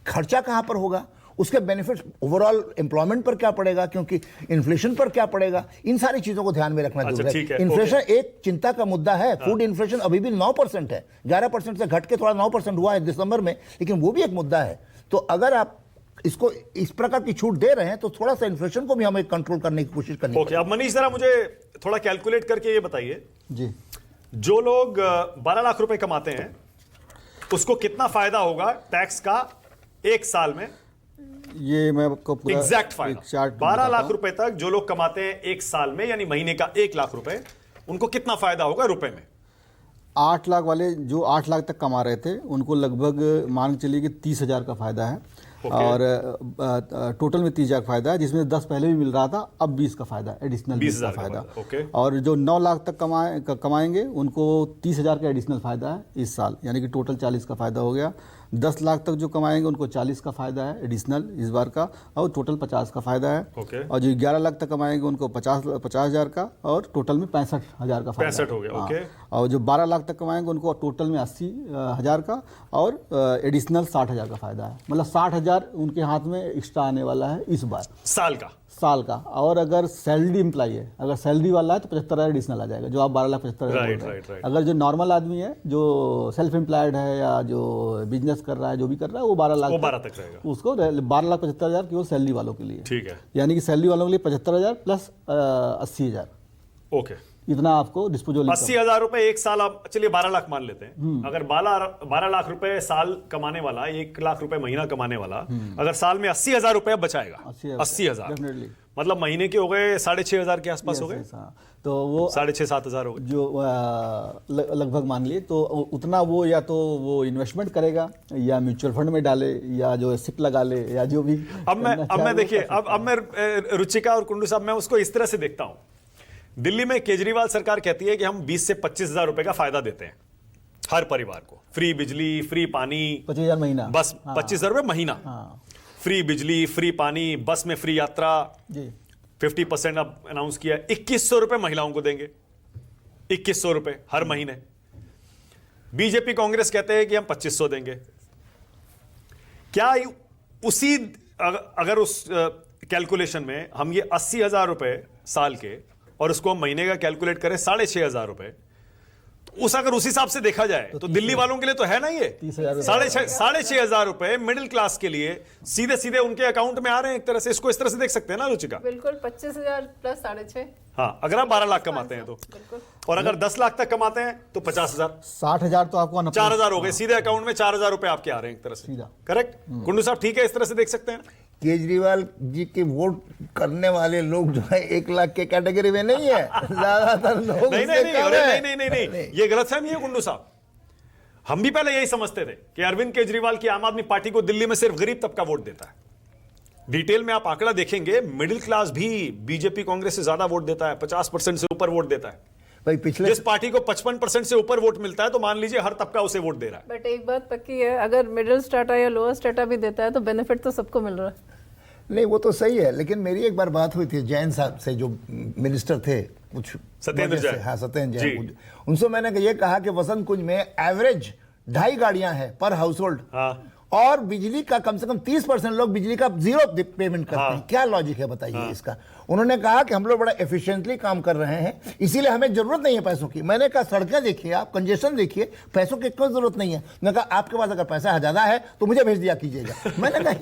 खर्चा कहां पर होगा, उसके बेनिफिट्स ओवरऑल एम्प्लॉयमेंट पर क्या पड़ेगा, क्योंकि इन्फ्लेशन पर क्या पड़ेगा, इन सारी चीजों को ध्यान में रखना जरूरी है। इन्फ्लेशन एक चिंता का मुद्दा है। फूड इन्फ्लेशन अभी भी 9% है, 11% से घट के थोड़ा 9% हुआ है दिसंबर में, लेकिन वो भी एक मुद्दा है। तो अगर आप इसको इस प्रकार की छूट दे रहे हैं तो थोड़ा सा इन्फ्लेशन को भी हमें कंट्रोल करने की कोशिश करनी ओके, अब मनीष जरा मुझे थोड़ा कैलकुलेट करके ये बताइए जी, जो लोग 12 लाख रुपए कमाते हैं उसको कितना फायदा होगा टैक्स का 1 साल में? ये मैं आपको पूरा एग्जैक्ट फायदा एक चार्ट 12 लाख रुपए तक जो लोग कमाते हैं 1 साल में, यानी महीने का 1 लाख रुपए, उनको कितना फायदा होगा रुपए में? 8 लाख वाले जो 8 लाख तक कमा रहे थे उनको लगभग मान चलिए कि 30,000 का फायदा है। और टोटल में 30,000 का फायदा है, जिसमें 10 पहले भी मिल रहा था, अब 20 का फायदा, एडिशनल 20 का फायदा। और जो 9 लाख तक कमाएंगे उनको 30,000 का एडिशनल फायदा है इस साल, यानी कि टोटल 40 का फायदा हो गया। 10 लाख तक जो कमाएंगे उनको 40 का फायदा है एडिशनल इस बार का, और टोटल 50 का फायदा है। और जो 11 लाख तक कमाएंगे उनको 50,000 का, और टोटल में 65,000 का फायदा। 65 हो गया, ओके। और जो 12 लाख तक कमाएंगे उनको टोटल में 80,000 का, और एडिशनल 60,000 का फायदा है। मतलब 60,000 उनके हाथ में एक्स्ट्रा आने वाला है इस बार, साल का। और अगर सैलरी एम्प्लॉय है, अगर सैलरी वाला है तो 75,000 एडिशनल आ जाएगा, जो आप 12,75,000। अगर जो नॉर्मल आदमी है, जो सेल्फ एम्प्लॉयड है या जो बिजनेस कर रहा है, जो भी कर रहा है, वो 12 लाख तक रहेगा। उसको 12,75,000 केवल सैलरी वालों के लिए, ठीक है। यानी कि सैलरी वालों के लिए 75,000 प्लस 80,000, ओके। इतना आपको डिस्पोजल 80,000 रुपए 1 साल, आप चलिए 12 लाख मान लेते हैं। अगर 12 लाख रुपए साल कमाने वाला, 1 लाख रुपए महीना कमाने वाला, अगर साल में 80,000 रुपए बचाएगा, 80,000 मतलब महीने के हो गए 6,500 के आसपास हो गए, तो वो 6,500-7,000 हो गए, जो लगभग मान लिए। तो उतना वो या तो वो इन्वेस्टमेंट करेगा, या म्यूचुअल फंड में डाले, या जो सिप लगा ले, या जो भी। अब मैं देखिए, अब मैं रुचिका और कुंडू साहब, मैं उसको इस तरह से देखता हूं। दिल्ली में केजरीवाल सरकार कहती है कि हम 20 से 25,000 रुपए का फायदा देते हैं हर परिवार को, फ्री बिजली, फ्री पानी, 25,000 महीना, बस 25,000 रुपए महीना, फ्री बिजली, फ्री पानी, बस में फ्री यात्रा जी। 50% अब अनाउंस किया। 2,100 रुपए महिलाओं को देंगे, 2,100 रुपए हर महीने। बीजेपी कांग्रेस कहते हैं कि हम 2,500 देंगे। क्या उसी अगर उस कैलकुलेशन में हम ये 80,000 रुपए साल के, और उसको हम महीने का कैलकुलेट करें 6,500 रुपए, उस अगर उस हिसाब से देखा जाए तो दिल्ली वालों के लिए तो है ना ये 30,000 साढ़े छह हजार रुपए मिडिल क्लास के लिए सीधे सीधे उनके अकाउंट में आ रहे हैं। एक तरह से इसको इस तरह से देख सकते हैं ना रुचिका। बिल्कुल 25,000 प्लस 6.5। हाँ, अगर आप 12 लाख कमाते हैं तो, बिल्कुल। और अगर 10 लाख तक कमाते हैं तो 50,000, 60,000 तो आपको 4,000 हो गए सीधे अकाउंट में, 4,000 रुपए आपके आ रहे हैं एक तरह से। सीधा। करेक्ट कुंडू साहब, ठीक है, इस तरह से देख सकते हैं। केजरीवाल जी के वोट करने वाले लोग जो है 1 लाख के कैटेगरी में नहीं है, ज्यादातर लोग नहीं उससे नहीं नहीं, कम अरे है। नहीं नहीं नहीं नहीं, ये गलतफहमी है कुंडू साहब। हम भी पहले यही समझते थे कि अरविंद केजरीवाल की आम आदमी पार्टी को दिल्ली में सिर्फ गरीब तबका वोट देता है। डिटेल में आप आंकड़ा देखेंगे, मिडिल क्लास भी बीजेपी कांग्रेस से ज्यादा वोट देता है, 50% से ऊपर वोट देता है। भाई पिछले जिस पार्टी को 55% से ऊपर वोट मिलता है तो मान लीजिए हर तबका उसे वोट दे रहा है। बट एक बात पक्की है, अगर मिडिल स्ट्रेटा या लोअर स्ट्रेटा भी देता है तो बेनिफिट तो सबको मिल रहा है। नहीं, वो तो सही है, लेकिन मेरी एक बार बात हुई थी जैन साहब से, जो मिनिस्टर थे कुछ सत्येंद्र वजह से, जैन। हाँ सत्येंद्र जी। जैन, उनसे मैंने ये कहा कि वसंत कुंज में एवरेज 2.5 गाड़ियां हैं पर हाउस होल्ड, हाँ। और बिजली का कम से कम 30% लोग बिजली का 0 पेमेंट करते हाँ। हैं। क्या लॉजिक है बताइए इसका। उन्होंने कहा कि हम लोग बड़ा एफिशिएंटली काम कर रहे हैं, इसीलिए हमें जरूरत नहीं है पैसों की। मैंने कहा सड़कें देखिए आप, कंजेशन देखिए, पैसों की कोई जरूरत नहीं है। मैंने कहा आपके पास अगर पैसा ज्यादा है तो मुझे भेज दिया कीजिएगा। मैंने कहा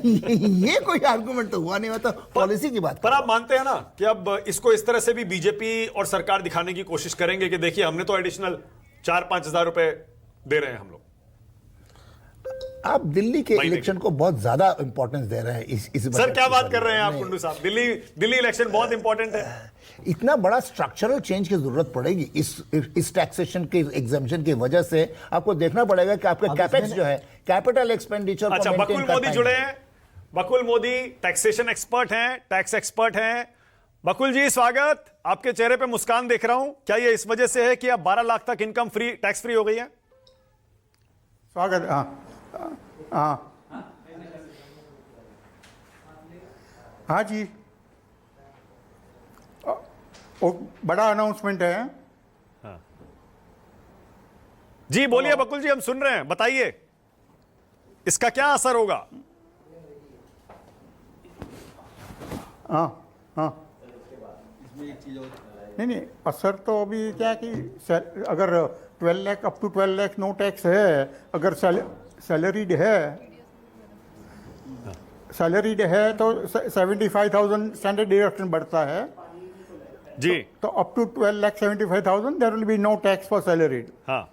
ये कोई आर्गूमेंट तो हुआ नहीं, होता पॉलिसी की बात। पर आप मानते हैं ना कि अब इसको इस तरह से भी बीजेपी और सरकार दिखाने की कोशिश करेंगे कि देखिए हमने तो एडिशनल 4-5 हजार रुपए दे रहे हैं हम लोग। आप दिल्ली के भाई इलेक्शन को बहुत ज्यादा इंपॉर्टेंस दे रहे हैं इस सर बजट क्या के बात साथ। कर रहे हैं आप नहीं, कुंडू साहब? दिल्ली इलेक्शन बहुत इंपॉर्टेंट है। इतना बड़ा स्ट्रक्चरल चेंज की जरूरत पड़ेगी इस टैक्सेशन के एग्जेम्पशन की वजह से। आपको देखना पड़ेगा कि आपका कैपेक्स जो है, कैपिटल एक्सपेंडिचर, अच्छा, बकुल मोदी जुड़े हैं। बकुल मोदी टैक्सेशन एक्सपर्ट हैं, टैक्स एक्सपर्ट हैं। बकुल जी स्वागत। आपके चेहरे पे मुस्कान देख रहा हूं, क्या ये इस वजह से है कि अब 12 लाख तक इनकम फ्री, टैक्स फ्री हो गई है? स्वागत। हाँ हाँ जी, वो बड़ा अनाउंसमेंट है। जी बोलिए बकुल जी, हम सुन रहे हैं, बताइए इसका क्या असर होगा? हाँ हाँ, नहीं, असर तो अभी क्या कि अगर 12 lakh up to 12 lakh no tax है, अगर सैलरीड है तो 75,000 स्टैंडर्ड डिडक्शन बढ़ता है जी। तो up to 12,75,000 there will be no tax for salaried. हाँ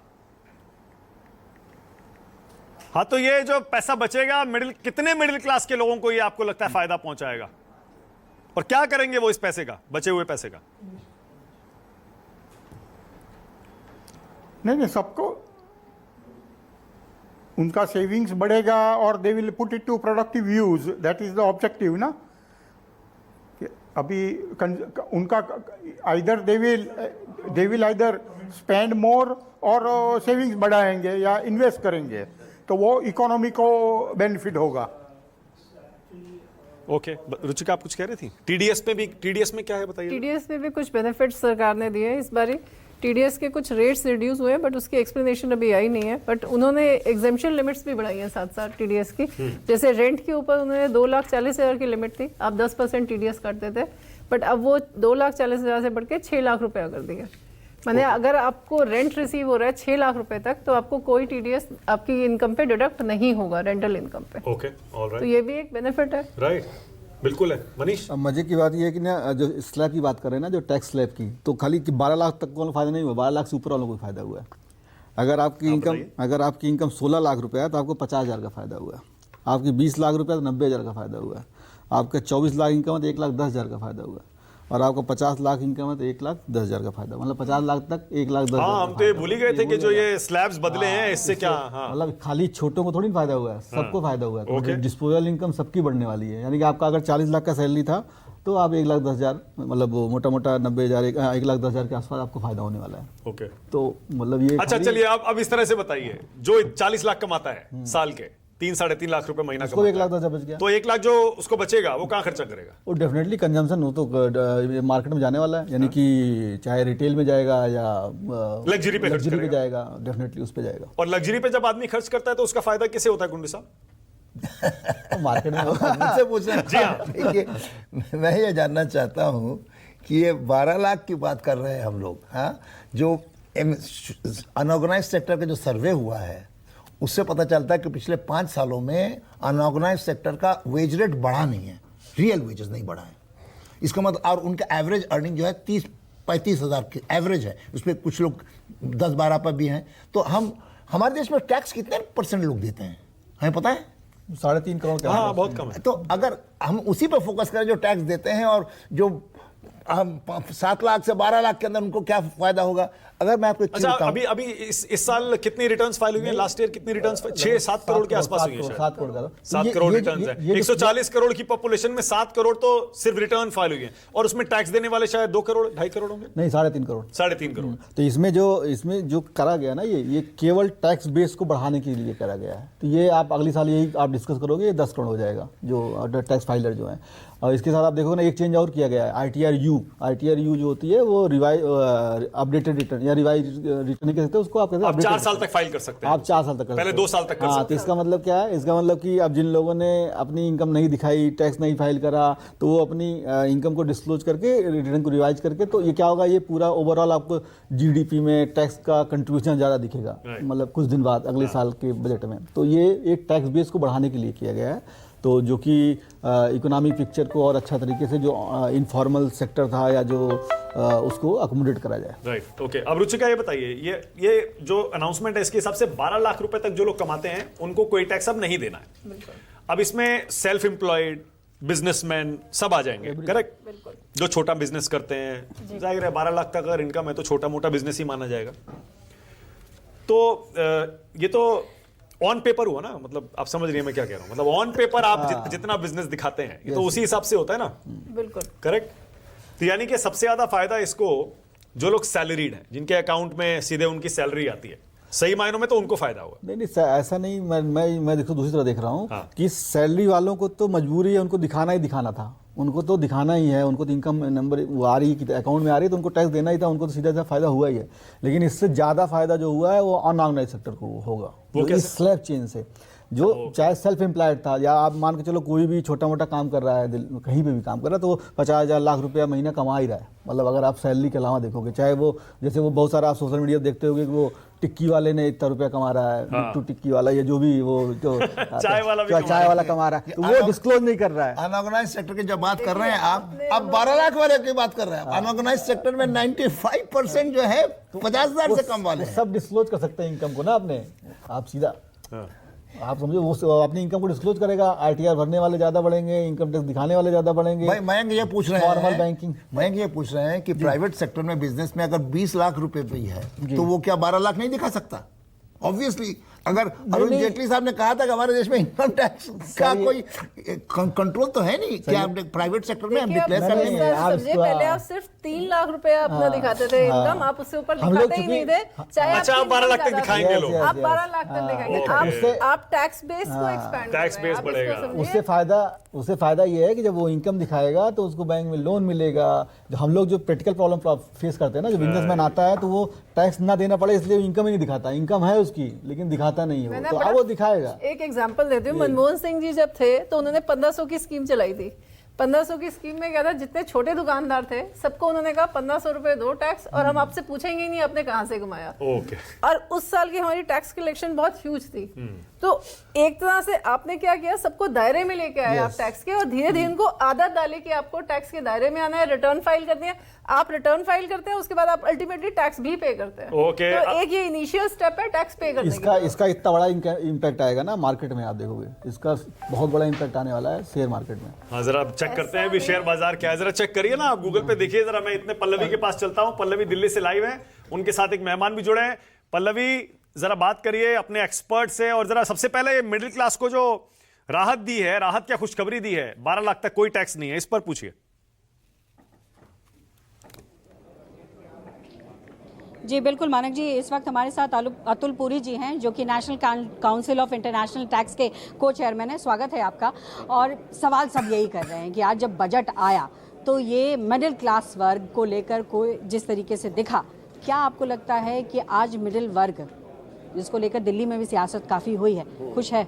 हाँ, तो ये जो पैसा बचेगा कितने मिडिल क्लास के लोगों को ये आपको लगता है फायदा पहुंचाएगा? और क्या करेंगे वो इस पैसे का, बचे हुए पैसे का? नहीं, सबको उनका सेविंग्स बढ़ेगा और they will put it to productive use. That is the objective ना। अभी उनका either they will either spend more और सेविंग्स बढ़ाएंगे या इन्वेस्ट करेंगे, तो वो इकोनॉमी को बेनिफिट होगा। ओके रुचिका, आप कुछ कह रही थी? टीडीएस में क्या है बताइए? टीडीएस में भी कुछ बेनिफिट्स सरकार ने दिए हैं इस बारी। टीडीएस के कुछ रेट्स रिड्यूस हुए हैं, बट उसकी एक्सप्लेनेशन अभी आई नहीं है। बट उन्होंने एग्जेम्पशन लिमिट्स भी बढ़ाई हैं साथ साथ टीडीएस की। जैसे रेंट के ऊपर उन्होंने 2,40,000 की लिमिट थी, आप 10% टीडीएस काटते थे, बट अब वो 2,40,000 से बढ़ के 6 लाख रुपया कर दिया। माने अगर आपको रेंट रिसीव हो रहा है 6 लाख रुपए तक, तो आपको कोई टीडीएस आपकी इनकम पे डिडक्ट नहीं होगा, रेंटल इनकम पे। ओके, ऑलराइट, तो ये भी एक बेनिफिट है। राइट, बिल्कुल है। मनीष, अब मजे की बात ये है कि ना, जो स्लैब की बात कर रहे हैं ना, जो टैक्स स्लैब की, तो खाली कि 12 लाख तक को फायदा नहीं हुआ, 12 लाख से ऊपर वालों को फायदा हुआ है। अगर आपकी इनकम 16 लाख रुपए है तो आपको 50,000 का फायदा हुआ। आपकी 20 लाख रुपए तो 90,000 का फायदा हुआ। आपका 24 लाख इनकम है तो 1,10,000 का फायदा हुआ। और आपको 50 लाख इनकम है तो 1,10,000 का फायदा, मतलब 50 लाख तक 1,10,000। हाँ, हम तो ये भूल ही गए थे कि जो ये स्लैब्स बदले हैं इससे क्या, हाँ, मतलब खाली छोटों को थोड़ी फायदा हुआ है, सबको फायदा हुआ है। तो डिस्पोजल इनकम सबकी बढ़ने वाली है। यानी कि आपका अगर 40 लाख का सैलरी था तो आप 1,10,000, मतलब मोटा मोटा 90,000, 1,10,000 के आसपास आपको फायदा होने वाला है। ओके, तो मतलब ये अच्छा चलिए अब इस तरह से बताइए, जो 40 लाख कमाता है साल के, 3-3.5 लाख रुपए महीना उसको 1,10,000 बच गया, तो 1 लाख जो उसको बचेगा वो कहाँ खर्चा करेगा? वो डेफिनेटली कंजम्पशन हो तो मार्केट में जाने वाला है। यानी कि चाहे रिटेल में जाएगा या लग्जरी पे खर्च करेगा। जाएगा, डेफिनेटली उस पे जाएगा। और लग्जरी पे जब आदमी खर्च करता है तो उसका फायदा कैसे होता है कुंडू साहब? तो मार्केट में मुझसे पूछना। जी हाँ। देखिए, मैं ये जानना चाहता हूँ कि ये 12 लाख की बात कर रहे हैं हम लोग, हाँ, जो अनऑर्गेनाइज सेक्टर का जो सर्वे हुआ है उससे पता चलता है कि पिछले 5 सालों में अनऑर्गेनाइज सेक्टर का वेज रेट बढ़ा नहीं है, रियल वेजेस नहीं बढ़ा है। इसका मतलब, और उनका एवरेज अर्निंग जो है 30-35 हज़ार की एवरेज है, उसमें कुछ लोग 10-12 पर भी हैं। तो हमारे देश में टैक्स कितने % लोग देते हैं हमें पता है? 3.5 करोड़ का। हाँ, बहुत कम है। तो अगर हम उसी पर फोकस करें जो टैक्स देते हैं, और जो हम 7 लाख से 12 लाख के अंदर उनको क्या फायदा होगा? अगर मैं आपको एक चीज़ अच्छा, बताऊं, अभी इस साल कितनी रिटर्न्स फाइल हुई हैं? लास्ट ईयर कितनी रिटर्न्स? 6-7 करोड़ के आसपास हुई है शायद। 7 करोड़ का। 7 करोड़ रिटर्न्स है। 140 करोड़ की पॉपुलेशन में 7 करोड़ तो सिर्फ रिटर्न फाइल हुई है, और उसमें टैक्स देने वाले शायद 2 करोड़ 2.5 करोड़ होंगे। नहीं, 3.5 करोड़। 3.5 करोड़। तो इसमें जो करा गया ना, ये केवल टैक्स बेस को बढ़ाने के लिए करा गया है। तो ये आप अगले साल यही आप डिस्कस करोगे, ये 10 करोड़ हो जाएगा जो टैक्स फाइलर जो है। और इसके साथ आप देखोगे ना, एक चेंज और किया गया है, ITR-U जो होती है वो अपडेटेड रिटर्न या रिवाइज रिटर्न कहते हैं उसको। आप कहते हैं आप 4 साल तक फाइल कर सकते हैं। आप 4 साल तक कर पहले सकते 2 हैं। साल तक कर हाँ, सकते तो इसका मतलब क्या है? इसका मतलब कि अब जिन लोगों ने अपनी इनकम नहीं दिखाई, टैक्स नहीं फाइल करा, तो वो अपनी इनकम को डिस्क्लोज करके रिटर्न को रिवाइज करके, तो ये क्या होगा, ये पूरा ओवरऑल आपको GDP में टैक्स का कंट्रीब्यूशन ज़्यादा दिखेगा, मतलब कुछ दिन बाद अगले साल के बजट में। तो ये एक टैक्स बेस को बढ़ाने के लिए किया गया है, तो जो कि इकोनॉमिक पिक्चर को और अच्छा तरीके से, जो इनफॉर्मल सेक्टर था या जो उसको अकोमोडेट करा जाए। Right, okay. अब रुचिका ये बताइए, ये जो अनाउंसमेंट है इसके हिसाब से 12 लाख रुपए तक जो लोग कमाते हैं उनको कोई टैक्स अब नहीं देना है। अब इसमें सेल्फ एम्प्लॉयड, बिजनेसमैन सब आ जाएंगे, करेक्ट? जो छोटा बिजनेस करते हैं, जाहिर है 12 लाख तक अगर इनकम है तो छोटा मोटा बिजनेस ही माना जाएगा। तो ये तो ऑन पेपर हुआ ना, मतलब आप समझ रही हैं मैं क्या कह रहा हूं? मतलब ऑन पेपर आप जितना बिजनेस दिखाते हैं, ये तो उसी हिसाब से होता है ना। बिल्कुल करेक्ट। तो यानी कि सबसे ज्यादा फायदा इसको जो लोग सैलरीड हैं, जिनके अकाउंट में सीधे उनकी सैलरी आती है, सही मायनों में तो उनको फायदा होगा। नहीं, ऐसा नहीं। मैं देखो दूसरी तरह देख रहा हूँ। हाँ। कि सैलरी वालों को तो मजबूरी है, उनको दिखाना था, उनको तो दिखाना ही है, उनको तो इनकम नंबर वो आ रही है, अकाउंट में आ रही है, तो उनको टैक्स देना ही था, उनको तो सीधा फायदा हुआ ही है। लेकिन इससे ज्यादा फायदा जो हुआ है वो अनऑर्गेनाइज सेक्टर को होगा, वो इस स्लैब चेन से, जो चाहे सेल्फ एम्प्लॉयड था, या आप मान के चलो कोई भी छोटा मोटा काम कर रहा है, कहीं पे भी काम कर रहा है, तो वो 50,000 लाख रुपया महीना कमा ही रहा है। मतलब अगर आप सैलरी के अलावा देखोगे, चाहे वो जैसे वो बहुत सारा आप सोशल मीडिया देखते होगे कि वो टिक्की वाले ने इतना रुपया कमा रहा है, बिट्टू टिक्की वाला, या जो भी वो जो चाय वाला कमा रहा है, तो वो डिस्क्लोज नहीं कर रहा है। अनऑर्गेनाइज सेक्टर की जब बात कर रहे हैं आप 12 लाख वाले की बात कर रहे हैं। अनऑर्गेनाइज सेक्टर में 95% जो है 50,000 से कम वाले हैं। सब डिस्क्लोज कर सकते हैं इनकम को ना अपने, आप सीधा आप समझो, वो अपनी इनकम को डिस्क्लोज करेगा। ITR भरने वाले ज्यादा बढ़ेंगे, इनकम टैक्स दिखाने वाले ज्यादा बढ़ेंगे। भाई मयंक ये पूछ रहे फॉर्मल हैं, बैंकिंग, मयंक ये पूछ रहे हैं कि प्राइवेट सेक्टर में बिजनेस में अगर 20 लाख रुपए भी है तो वो क्या 12 लाख नहीं दिखा सकता? ऑब्वियसली अगर अरुण जेटली साहब ने कहा था कि हमारे देश में इनकम टैक्स का कोई कंट्रोल तो है नहीं, क्या प्राइवेट सेक्टर में हम डिक्लेयर कर लेंगे? पहले आप सिर्फ 3 लाख रुपए अपना दिखाते थे इनकम, आप उससे ऊपर दिखाते ही नहीं थे। चाहे अच्छा, आप 12 लाख तक दिखाएंगे लोग, आप 12 लाख तक दिखाएंगे, आप टैक्स बेस को एक्सपैंड, टैक्स बेस बढ़ेगा। उससे फायदा ये है कि जब वो इनकम दिखाएगा तो उसको बैंक में लोन मिलेगा। जो हम लोग जो प्रैक्टिकल प्रॉब्लम फेस करते हैं ना, जो बिजनेसमैन आता है तो वो टैक्स ना देना पड़े इसलिए इनकम ही नहीं दिखाता। इनकम है उसकी लेकिन दिखाता नहीं है, तो अब वो दिखाएगा। एक एग्जांपल देती हूँ, मनमोहन सिंह जी जब थे तो उन्होंने 1500 की स्कीम चलाई थी। 1500 की स्कीम में क्या था, जितने छोटे दुकानदार थे सबको उन्होंने कहा 1500 रुपए दो टैक्स, और हम आपसे पूछेंगे ही नहीं आपने कहाँ से कमाया। और उस साल की हमारी टैक्स कलेक्शन बहुत ह्यूज थी। तो एक तरह से आपने क्या किया, सबको दायरे में लेके आए आप टैक्स के, और धीरे धीरे उनको आदत डाली कि आपको टैक्स के दायरे में आना है, रिटर्न फाइल करनी है। आप रिटर्न फाइल करते हैं, उसके बाद आप अल्टीमेटली टैक्स भी पे करते हैं। तो एक ये इनिशियल स्टेप है टैक्स पे करने का। इसका इतना बड़ा इम्पैक्ट आएगा ना मार्केट में, आप देखोगे इसका बहुत बड़ा इम्पैक्ट आने वाला है शेयर मार्केट में। हाँ, जरा चेक करते हैं भी शेयर बाजार क्या है, जरा चेक करिए ना आप गूगल पे देखिए जरा। मैं इतने पल्लवी के पास चलता हूँ, पल्लवी दिल्ली से लाइव है, उनके साथ एक मेहमान भी जुड़े हैं। पल्लवी जरा बात करिए अपने एक्सपर्ट से, और जरा सबसे पहले मिडिल क्लास को जो राहत दी है, राहत क्या खुशखबरी दी है, 12 लाख तक कोई टैक्स नहीं है, इस पर पूछिए। जी बिल्कुल मानक जी, इस वक्त हमारे साथ अतुल पुरी जी हैं जो कि national council of international tax के को चेयरमैन है। स्वागत है आपका। और सवाल सब यही कर रहे हैं कि आज जब बजट आया तो ये मिडिल क्लास वर्ग को लेकर कोई जिस तरीके से दिखा, क्या आपको लगता है कि आज मिडिल वर्ग जिसको लेकर दिल्ली में भी सियासत काफ़ी हुई है, खुश है?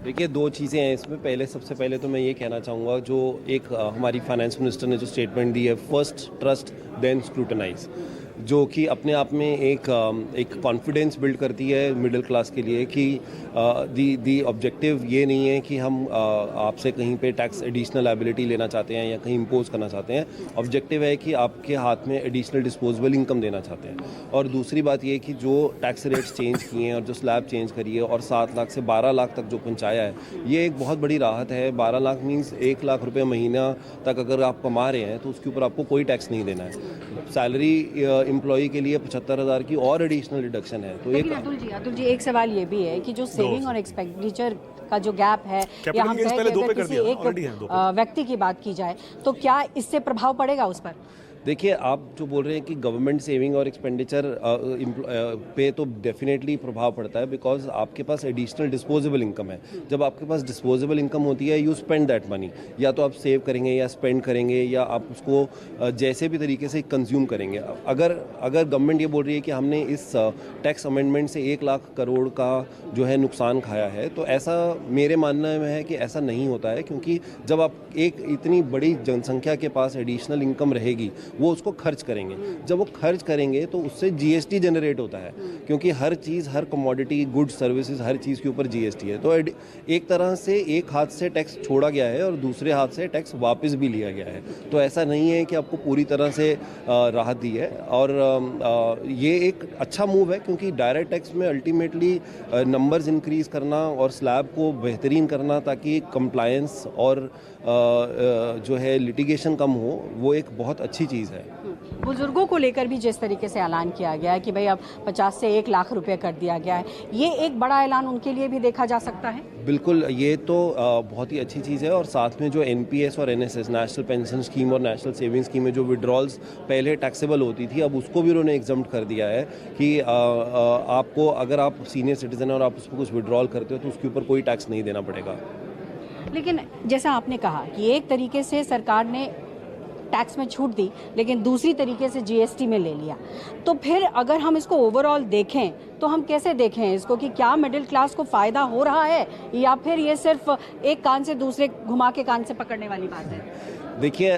देखिए, दो चीज़ें हैं इसमें। सबसे पहले तो मैं ये कहना चाहूँगा, जो एक हमारी फाइनेंस मिनिस्टर ने जो स्टेटमेंट दी है, फर्स्ट ट्रस्ट देन स्क्रूटनाइज, जो कि अपने आप में एक कॉन्फिडेंस बिल्ड करती है मिडिल क्लास के लिए कि दी ऑब्जेक्टिव ये नहीं है कि हम आपसे कहीं पे टैक्स एडिशनल लायबिलिटी लेना चाहते हैं या कहीं इम्पोज करना चाहते हैं। ऑब्जेक्टिव है कि आपके हाथ में एडिशनल डिस्पोजेबल इनकम देना चाहते हैं। और दूसरी बात ये कि जो टैक्स रेट्स चेंज किए हैं और जो स्लैब चेंज करी है और 7 लाख से 12 लाख तक जो पहुँचाया है, ये एक बहुत बड़ी राहत है। 12 लाख मीन्स 1 लाख रुपये महीना तक अगर आप कमा रहे हैं तो उसके ऊपर आपको कोई टैक्स नहीं देना है। सैलरी एम्प्लॉई के लिए 75,000 की और एडिशनल डिडक्शन है। तो लेकिन अतुल जी एक सवाल ये भी है कि जो सेविंग और एक्सपेंडिचर का जो गैप है, या हम कहें कि अगर किसी एक व्यक्ति की बात की जाए तो क्या इससे प्रभाव पड़ेगा उस पर? देखिए, आप जो बोल रहे हैं कि गवर्नमेंट सेविंग और एक्सपेंडिचर पे तो डेफिनेटली प्रभाव पड़ता है, बिकॉज आपके पास एडिशनल डिस्पोजेबल इनकम है। जब आपके पास डिस्पोजेबल इनकम होती है, यू स्पेंड दैट मनी, या तो आप सेव करेंगे या स्पेंड करेंगे या आप उसको जैसे भी तरीके से कंज्यूम करेंगे। अगर गवर्नमेंट ये बोल रही है कि हमने इस टैक्स अमेंडमेंट से 1 लाख करोड़ का जो है नुकसान खाया है, तो ऐसा मेरे मानने में है कि ऐसा नहीं होता है, क्योंकि जब आप एक इतनी बड़ी जनसंख्या के पास एडिशनल इनकम रहेगी, वो उसको खर्च करेंगे। जब वो खर्च करेंगे तो उससे जीएसटी जनरेट होता है, क्योंकि हर चीज़, हर कमोडिटी, गुड्स, सर्विसेज, हर चीज़ के ऊपर जीएसटी है। तो एक तरह से एक हाथ से टैक्स छोड़ा गया है और दूसरे हाथ से टैक्स वापस भी लिया गया है। तो ऐसा नहीं है कि आपको पूरी तरह से राहत दी है। और ये एक अच्छा मूव है, क्योंकि डायरेक्ट टैक्स में अल्टीमेटली नंबर्स इंक्रीज करना और स्लैब को बेहतरीन करना ताकि कंप्लायंस और जो है लिटिगेशन कम हो, वो एक बहुत अच्छी चीज़ है। बुजुर्गों को लेकर भी जिस तरीके से ऐलान किया गया है कि भाई अब 50 से 1 लाख रुपए कर दिया गया है, ये एक बड़ा ऐलान उनके लिए भी देखा जा सकता है। बिल्कुल, ये तो बहुत ही अच्छी चीज़ है। और साथ में जो एनपीएस और एनएसएस, नेशनल पेंशन स्कीम और नेशनल सेविंग स्कीम में जो विड्रॉल्स पहले टैक्सेबल होती थी, अब उसको भी उन्होंने एग्जम्प्ट कर दिया है कि आपको, अगर आप सीनियर सिटीजन और आप उसमें कुछ विड्रॉल करते हो तो उसके ऊपर कोई टैक्स नहीं देना पड़ेगा। लेकिन जैसा आपने कहा कि एक तरीके से सरकार ने टैक्स में छूट दी, लेकिन दूसरी तरीके से जीएसटी में ले लिया, तो फिर अगर हम इसको ओवरऑल देखें तो हम कैसे देखें इसको कि क्या मिडिल क्लास को फ़ायदा हो रहा है, या फिर ये सिर्फ एक कान से दूसरे घुमा के कान से पकड़ने वाली बात है? देखिए,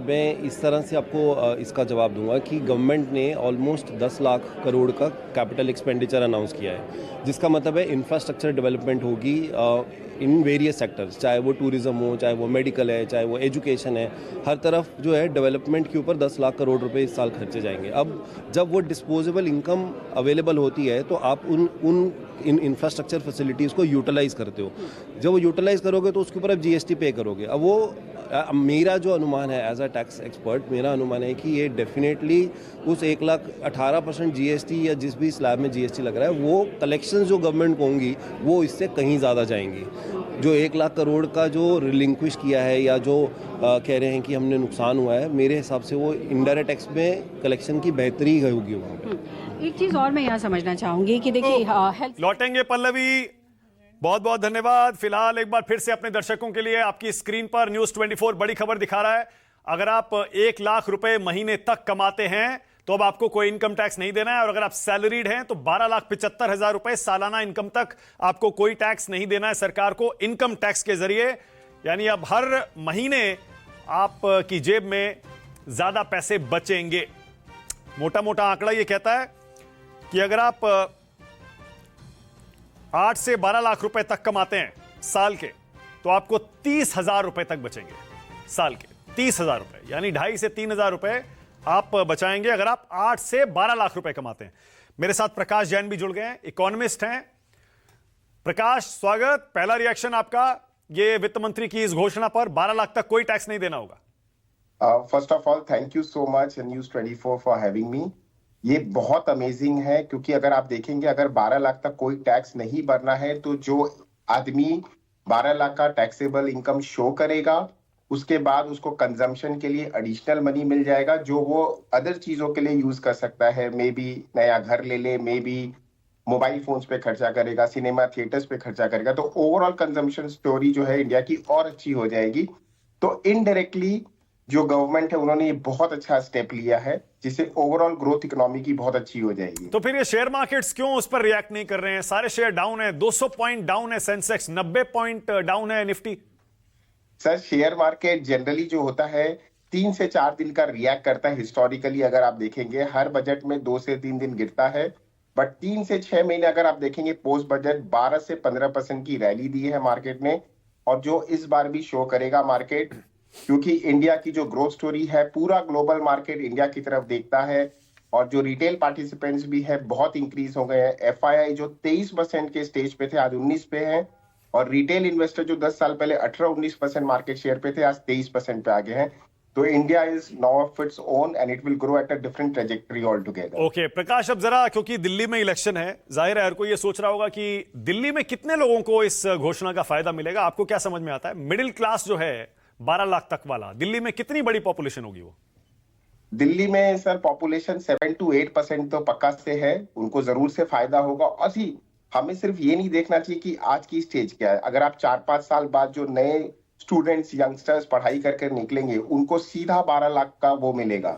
मैं इस तरह से आपको इसका जवाब दूंगा कि गवर्नमेंट ने ऑलमोस्ट 10 लाख करोड़ का कैपिटल एक्सपेंडिचर अनाउंस किया है, जिसका मतलब है इंफ्रास्ट्रक्चर डेवलपमेंट होगी इन वेरियस सेक्टर्स, चाहे वो टूरिज्म हो, चाहे वो मेडिकल है, चाहे वो एजुकेशन है। हर तरफ जो है डेवलपमेंट के ऊपर 10 लाख करोड़ रुपए इस साल खर्चे जाएंगे। अब जब वो डिस्पोजेबल इनकम अवेलेबल होती है तो आप इन इंफ्रास्ट्रक्चर फैसिलिटीज़ को यूटिलाइज़ करते हो। जब वो यूटिलाइज़ करोगे तो उसके ऊपर आप जीएसटी पे करोगे। अब वो मेरा जो अनुमान है एज अ टैक्स एक्सपर्ट, मेरा अनुमान है कि ये डेफिनेटली उस 1,18% जीएसटी या जिस भी स्लैब में जीएसटी लग रहा है, वो कलेक्शंस जो गवर्नमेंट को होंगी वो इससे कहीं ज़्यादा जाएंगी। जो 1 लाख करोड़ का जो रिलिंक्विश किया है या जो कह रहे हैं कि हमने नुकसान हुआ है, मेरे हिसाब से वो इनडायरेक्ट टैक्स में कलेक्शन की बेहतरी होगी वहाँ पर। एक चीज़ और मैं यहाँ समझना चाहूँगी कि देखिए हेल्थ, लौटेंगे पल्लवी, बहुत बहुत धन्यवाद। फिलहाल एक बार फिर से अपने दर्शकों के लिए आपकी स्क्रीन पर न्यूज़ 24 बड़ी खबर दिखा रहा है। अगर आप 1 लाख रुपए महीने तक कमाते हैं तो अब आपको कोई इनकम टैक्स नहीं देना है, और अगर आप सैलरीड हैं तो 12,75,000 रुपए सालाना इनकम तक आपको कोई टैक्स नहीं देना है सरकार को इनकम टैक्स के जरिए। यानी अब हर महीने आपकी जेब में ज्यादा पैसे बचेंगे। मोटा मोटा आंकड़ा यह कहता है कि अगर आप 8 से 12 लाख रुपए तक कमाते हैं साल के, तो आपको 30,000 रुपए तक बचेंगे साल के। 30,000 रुपए यानी 2,500 से 3,000 रुपए आप बचाएंगे अगर आप 8 से 12 लाख रुपए कमाते हैं। मेरे साथ प्रकाश जैन भी जुड़ गए हैं, इकोनॉमिस्ट हैं। प्रकाश, स्वागत। पहला रिएक्शन आपका ये वित्त मंत्री की इस घोषणा पर, 12 लाख तक कोई टैक्स नहीं देना होगा। First of all thank you so much news 24 for having me. ये बहुत अमेजिंग है, क्योंकि अगर आप देखेंगे अगर 12 लाख तक कोई टैक्स नहीं भरना है तो जो आदमी 12 लाख का टैक्सेबल इनकम शो करेगा, उसके बाद उसको कंजम्पशन के लिए एडिशनल मनी मिल जाएगा जो वो अदर चीजों के लिए यूज कर सकता है। मे बी नया घर ले ले, मे बी मोबाइल फोन्स पे खर्चा करेगा, सिनेमा थिएटर्स पे खर्चा करेगा, तो ओवरऑल कंजम्पशन स्टोरी जो है इंडिया की और अच्छी हो जाएगी। तो इनडायरेक्टली जो गवर्नमेंट है उन्होंने ये बहुत अच्छा स्टेप लिया है, जिससे ओवरऑल ग्रोथ इकोनॉमी की बहुत अच्छी हो जाएगी। तो फिर ये शेयर मार्केट्स क्यों उस पर रिएक्ट नहीं कर रहे हैं? सारे शेयर डाउन है, 200 पॉइंट डाउन है सेंसेक्स, 90 पॉइंट डाउन है Nifty. Sir share market generally जो होता है 3 से 4 दिन का रिएक्ट करता है। हिस्टोरिकली अगर आप देखेंगे हर बजट में 2 से 3 दिन गिरता है, बट 3 से 6 महीने अगर आप देखेंगे पोस्ट बजट 12 से 15% की रैली दी है मार्केट ने, और जो इस बार भी शो करेगा मार्केट, क्योंकि इंडिया की जो ग्रोथ स्टोरी है, पूरा ग्लोबल मार्केट इंडिया की तरफ देखता है, और जो रिटेल पार्टिसिपेंट्स भी है बहुत इंक्रीज हो गए हैं। एफआईआई जो 23% के स्टेज पे थे आज 19 पे हैं, और रिटेल इन्वेस्टर जो 10 साल पहले 18-19% मार्केट शेयर पे थे आज 23% पे आ गए हैं। तो India is now of its own and it will grow at a different trajectory all together. Okay Prakash, अब जरा क्योंकि दिल्ली में इलेक्शन है, जाहिर है हर कोई ये सोच रहा होगा कि दिल्ली में कितने लोगों को इस घोषणा का फायदा मिलेगा। आपको क्या समझ में आता है, मिडिल क्लास जो है 12 लाख तक वाला, दिल्ली में कितनी बड़ी पॉपुलेशन होगी वो? दिल्ली में सर पॉपुलेशन 7 to 8% तो पक्का से है, उनको जरूर से फायदा होगा। और हमें सिर्फ ये नहीं देखना चाहिए कि आज की स्टेज क्या है। अगर आप 4-5 साल बाद जो नए स्टूडेंट्स यंगस्टर्स पढ़ाई करके निकलेंगे उनको सीधा 12 लाख का वो मिलेगा।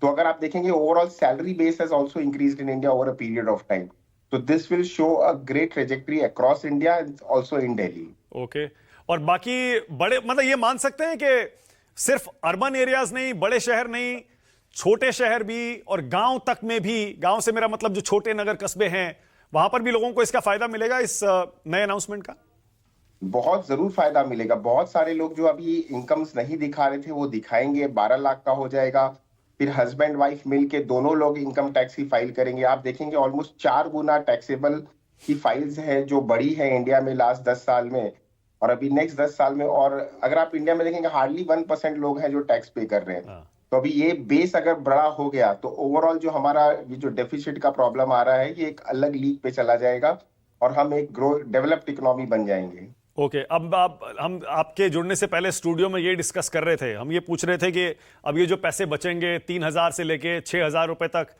तो अगर आप देखेंगे overall salary base has also increased in India over a period of time, तो this will show a great trajectory across India and also in Delhi. Okay, और बाकी बड़े मतलब ये मान सकते हैं कि सिर्फ अर्बन एरियाज नहीं, बड़े शहर नहीं, छोटे शहर भी और गांव तक में भी, गांव से मेरा मतलब जो छोटे नगर कस्बे हैं वहां पर भी लोगों को इसका फायदा मिलेगा इस नए अनाउंसमेंट का? बहुत जरूर फायदा मिलेगा। बहुत सारे लोग जो अभी इनकम्स नहीं दिखा रहे थे वो दिखाएंगे, 12 लाख का हो जाएगा। फिर हस्बैंड वाइफ मिलके दोनों लोग इनकम टैक्स की फाइल करेंगे। आप देखेंगे ऑलमोस्ट 4 गुना टैक्सेबल की फाइल्स है जो बड़ी है इंडिया में लास्ट 10 साल में, और अभी नेक्स्ट 10 साल में। और अगर आप इंडिया में देखेंगे हार्डली 1% लोग हैं जो टैक्स पे कर रहे हैं। तो अभी ये बेस अगर बड़ा हो गया तो ओवरऑल जो हमारा ये जो डेफिसिट का प्रॉब्लम आ रहा है ये एक अलग लीग पे चला जाएगा और हम एक ग्रो डेवलप्ड इकोनॉमी बन जाएंगे। ओके, अब हम आपके जुड़ने से पहले स्टूडियो में ये डिस्कस कर रहे थे, हम ये पूछ रहे थे कि अब ये जो पैसे बचेंगे 3,000 से लेके 6,000 रुपए तक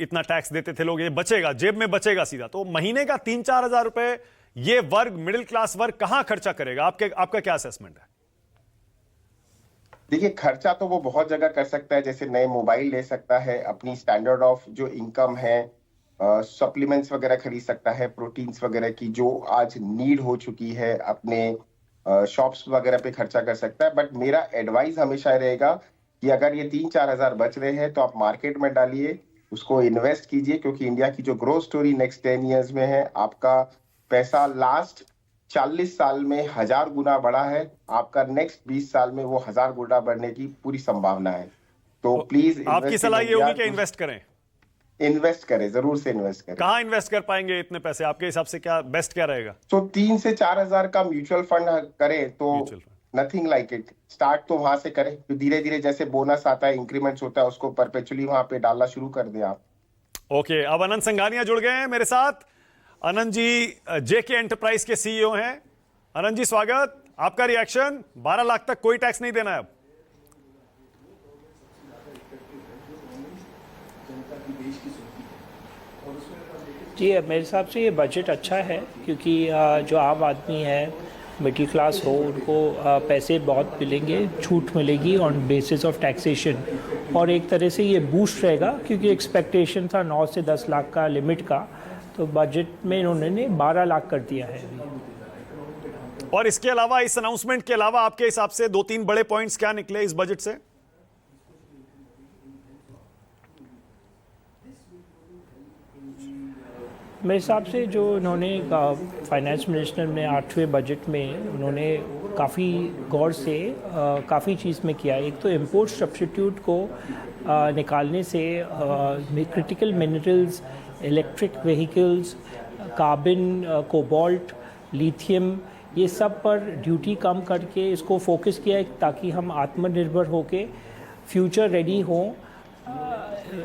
इतना टैक्स देते थे लोग, ये बचेगा, जेब में बचेगा सीधा। तो महीने का 3-4 हजार रुपए ये वर्ग, मिडिल क्लास वर्ग कहां खर्चा करेगा? आपका क्या असेसमेंट है? देखिए खर्चा तो वो बहुत जगह कर सकता है, जैसे नए मोबाइल ले सकता है, अपनी स्टैंडर्ड ऑफ जो इनकम है, सप्लीमेंट्स वगैरह खरीद सकता है, प्रोटीन्स वगैरह की जो आज नीड हो चुकी है, अपने शॉप्स वगैरह पे खर्चा कर सकता है। बट मेरा एडवाइस हमेशा रहेगा कि अगर ये 3-4 हजार बच रहे हैं तो आप मार्केट में डालिए, उसको इन्वेस्ट कीजिए, क्योंकि इंडिया की जो ग्रोथ स्टोरी नेक्स्ट 10 ईयर्स में है, आपका पैसा लास्ट 40 साल में 1000 गुना बढ़ा है, आपका नेक्स्ट 20 साल में वो 1000 गुना बढ़ने की पूरी संभावना है। तो प्लीज आपकी सलाह ये होगी कि इन्वेस्ट करें? इन्वेस्ट करें, जरूर से इन्वेस्ट करें। कहां इन्वेस्ट कर पाएंगे इतने पैसे? आपके हिसाब से क्या बेस्ट क्या रहेगा? तो 3 से 4 हजार का म्यूचुअल फंड करें तो नथिंग लाइक इट। स्टार्ट तो वहां से करें, फिर धीरे धीरे जैसे बोनस आता है, इंक्रीमेंट्स होता है, उसको परपेचुअली वहां पे डालना शुरू कर दें आप। ओके, अब अनंत संघानिया जुड़ गए हैं मेरे साथ। अनंत जी जेके एंटरप्राइज के सीईओ हैं। अनंत जी स्वागत, आपका रिएक्शन? 12 लाख तक कोई टैक्स नहीं देना है अब? जी मेरे हिसाब से ये बजट अच्छा है, क्योंकि जो आम आदमी है, मिडिल क्लास हो, उनको पैसे बहुत मिलेंगे, छूट मिलेगी ऑन बेसिस ऑफ टैक्सेशन, और एक तरह से ये बूस्ट रहेगा, क्योंकि एक्सपेक्टेशन था 9 से 10 लाख का लिमिट का, तो बजट में इन्होंने 12 लाख कर दिया है अभी। और इसके अलावा, इस अनाउंसमेंट के अलावा आपके हिसाब से 2-3 बड़े पॉइंट्स क्या निकले इस बजट से? मेरे हिसाब से जो इन्होंने फाइनेंस मिनिस्टर ने 8वें बजट में उन्होंने काफ़ी गौर से काफ़ी चीज़ में किया। एक तो इम्पोर्ट सब्स्टिट्यूट को निकालने से critical minerals, electric vehicles, carbon, cobalt, lithium, ये सब पर ड्यूटी कम करके इसको फोकस किया है, ताकि हम आत्मनिर्भर होके फ्यूचर रेडी हों।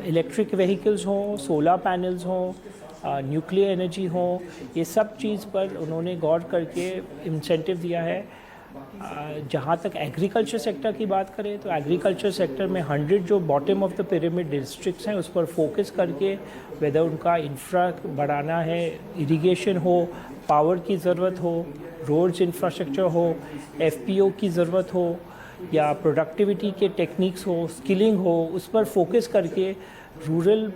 इलेक्ट्रिक व्हीकल्स हों, सोलर पैनल्स हों, न्यूक्लियर एनर्जी हो, ये सब चीज़ पर उन्होंने गौर करके इंसेंटिव दिया है। जहाँ तक एग्रीकल्चर सेक्टर की बात करें तो एग्रीकल्चर सेक्टर में 100 जो bottom of the pyramid districts हैं उस पर फोकस करके, वेदर उनका इंफ्रा बढ़ाना है, इरिगेशन हो, पावर की ज़रूरत हो, रोड्स इंफ्रास्ट्रक्चर हो, FPO की ज़रूरत हो, या प्रोडक्टिविटी के टेक्निक्स हो, स्किलिंग हो, उस पर फोकस करके रूरल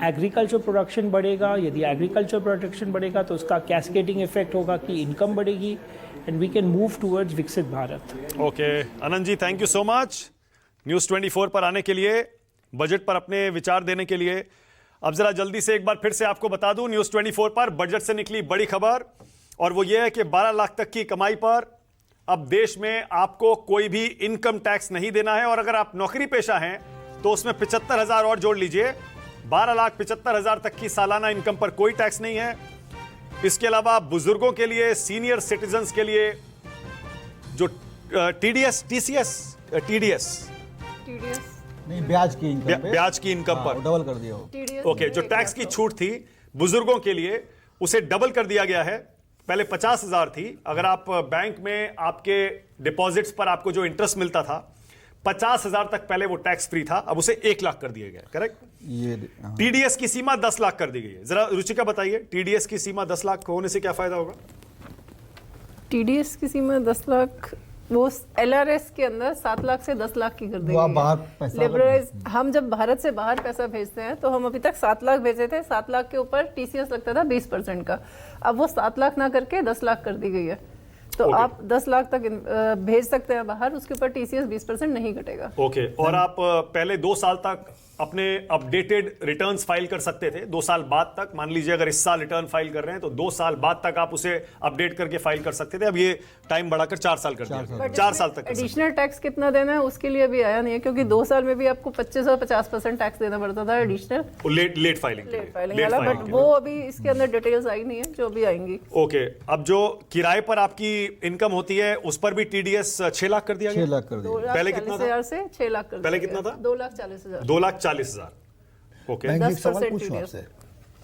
एग्रीकल्चर प्रोडक्शन बढ़ेगा। यदि एग्रीकल्चर प्रोडक्शन बढ़ेगा तो उसका कैस्केडिंग इफेक्ट होगा कि इनकम बढ़ेगी, and we can move towards विकसित Bharat. Okay Anant ji, thank you so much. News 24 पर आने के लिए, बजट पर अपने विचार देने के लिए। अब जरा जल्दी से एक बार फिर से आपको बता दूं, न्यूज़ 24 पर बजट से निकली बड़ी खबर, और वो ये है कि 12 लाख तक की कमाई पर अब देश में आपको कोई भी इनकम टैक्स नहीं देना है। और अगर आप नौकरी पेशा हैं तो उसमें 75,000 और जोड़ लीजिए। 12,75,000 तक की सालाना इनकम पर कोई टैक्स नहीं है। इसके अलावा बुजुर्गों के लिए, सीनियर सिटीजन्स के लिए जो टीडीएस नहीं, ब्याज की इनकम पे, ब्याज की इनकम पर डबल कर दिया हो। ओके, जो टैक्स की छूट थी बुजुर्गों के लिए उसे डबल कर दिया गया है। पहले 50,000 थी। अगर आप बैंक में आपके डिपॉजिट्स पर आपको जो इंटरेस्ट मिलता था 50,000 तक पहले वो टैक्स फ्री था, अब उसे 1 लाख कर दिया गया। करेक्ट। ये टीडीएस की सीमा 10 लाख कर दी गई है। जरा रुचिका बताइए, टीडीएस की सीमा 10 लाख होने से क्या फायदा होगा? टीडीएस की सीमा 10 लाख वो एलआरएस के अंदर 7 लाख से 10 लाख की कर दी गई। लिबरलाइज, हम जब भारत से बाहर पैसा भेजते हैं तो हम अभी तक 7 लाख भेजे थे। 7 लाख के ऊपर टीसीएस लगता था 20% का। अब वो 7 लाख ना करके 10 लाख कर दी गई है। तो आप 10 लाख तक भेज सकते हैं बाहर, उसके ऊपर टीसीएस 20% नहीं कटेगा। ओके। और आप पहले 2 साल तक अपने अपडेटेड रिटर्न्स फाइल कर सकते थे। 2 साल बाद तक, मान लीजिए अगर इस साल रिटर्न फाइल कर रहे हैं तो 2 साल बाद तक आप उसे अपडेट करके फाइल कर सकते थे। अब ये टाइम बढ़ाकर 4 साल कर दिया। 4 साल तक एडिशनल टैक्स कितना देना है उसके लिए अभी आया नहीं है, क्योंकि 2 साल में भी आपको 25 और 50% टैक्स देना पड़ता था एडिशनल लेट फाइलिंग वाला। बट वो अभी इसके अंदर डिटेल्स आई नहीं है, जो भी आएंगी। ओके। अब जो किराए पर आपकी इनकम होती है उस पर भी टीडीएस 6 लाख कर दिया गया। 6 लाख कर दिया। पहले कितना था? से 6 लाख कर दिया। पहले कितना था? 2,40,000। 2,40,000। ओके। मैं एक सवाल पूछूं आपसे।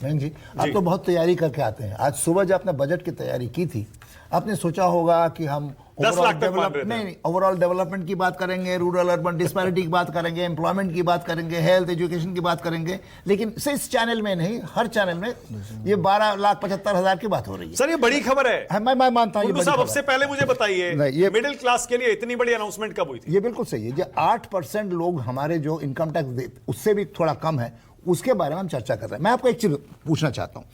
मैं जी, आप तो बहुत तैयारी करके आते हैं। आज सुबह जब आपने बजट की तैयारी की थी, आपने सोचा होगा कि हम 10 लाख तक मान रहे थे। नहीं, ओवरऑल डेवलपमेंट की बात करेंगे, रूरल अर्बन डिस्पैरिटी की बात करेंगे, एम्प्लॉयमेंट की बात करेंगे, हेल्थ एजुकेशन की बात करेंगे, लेकिन इस चैनल में नहीं, हर चैनल में ये 12,75,000 की बात हो रही है। सर, ये बड़ी खबर है। मैं मानता हूं। कुंडू साहब, सबसे पहले मुझे बताइए, मिडिल क्लास के लिए इतनी बड़ी अनाउंसमेंट कब हुई थी? ये बिल्कुल सही है। जो 8% लोग हमारे जो इनकम टैक्स देते उससे भी थोड़ा कम है, उसके बारे में हम चर्चा कर रहे हैं। मैं आपको एक चीज पूछना चाहता हूं।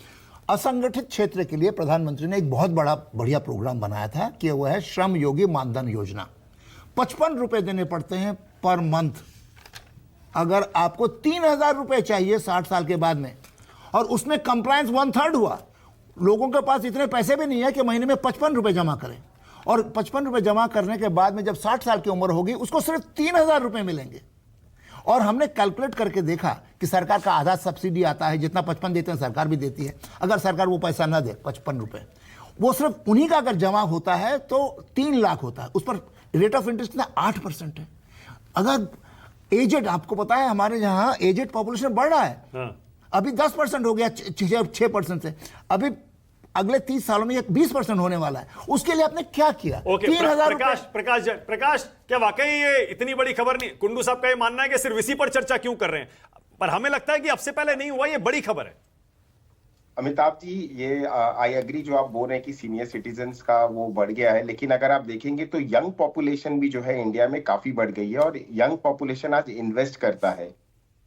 असंगठित क्षेत्र के लिए प्रधानमंत्री ने एक बहुत बढ़िया प्रोग्राम बनाया था कि वह है श्रम योगी मानधन योजना। 55 रुपए देने पड़ते हैं पर मंथ। अगर आपको 3,000 रुपए चाहिए 60 साल के बाद में, और उसमें कंप्लायंस 1/3 हुआ, लोगों के पास इतने पैसे भी नहीं है कि महीने में 55 रुपए जमा करें, और 55 रुपए जमा करने के बाद में जब 60 साल की उम्र होगी उसको सिर्फ 3,000 रुपए मिलेंगे। और हमने कैलकुलेट करके देखा कि सरकार का आधा सब्सिडी आता है, जितना 55 देते हैं सरकार भी देती है। अगर सरकार वो पैसा ना दे 55 रुपए, वो सिर्फ उन्हीं का अगर जमा होता है तो 3 लाख होता है। उस पर रेट ऑफ इंटरेस्ट कितना 8% है। अगर एजेड, आपको पता है हमारे यहाँ एजेड पॉपुलेशन बढ़ रहा है। हाँ। अभी 10% हो गया 6% से, अभी अगले 30 सालों में 20% होने वाला है। उसके लिए आपने क्या किया? 3,000। प्रकाश, क्या वाकई ये इतनी बड़ी खबर नहीं? कुंडू साहब का ये मानना है कि सिर्फ इसी पर चर्चा क्यों कर रहे हैं, पर हमें लगता है कि अब से पहले नहीं हुआ, ये बड़ी खबर है। अमिताभ जी, ये आई एग्री जो आप बोल रहे हैं कि सीनियर सिटीजन्स का वो बढ़ गया है, लेकिन अगर आप देखेंगे तो यंग पॉपुलेशन भी जो है इंडिया में काफी बढ़ गई है, और यंग पॉपुलेशन आज इन्वेस्ट करता है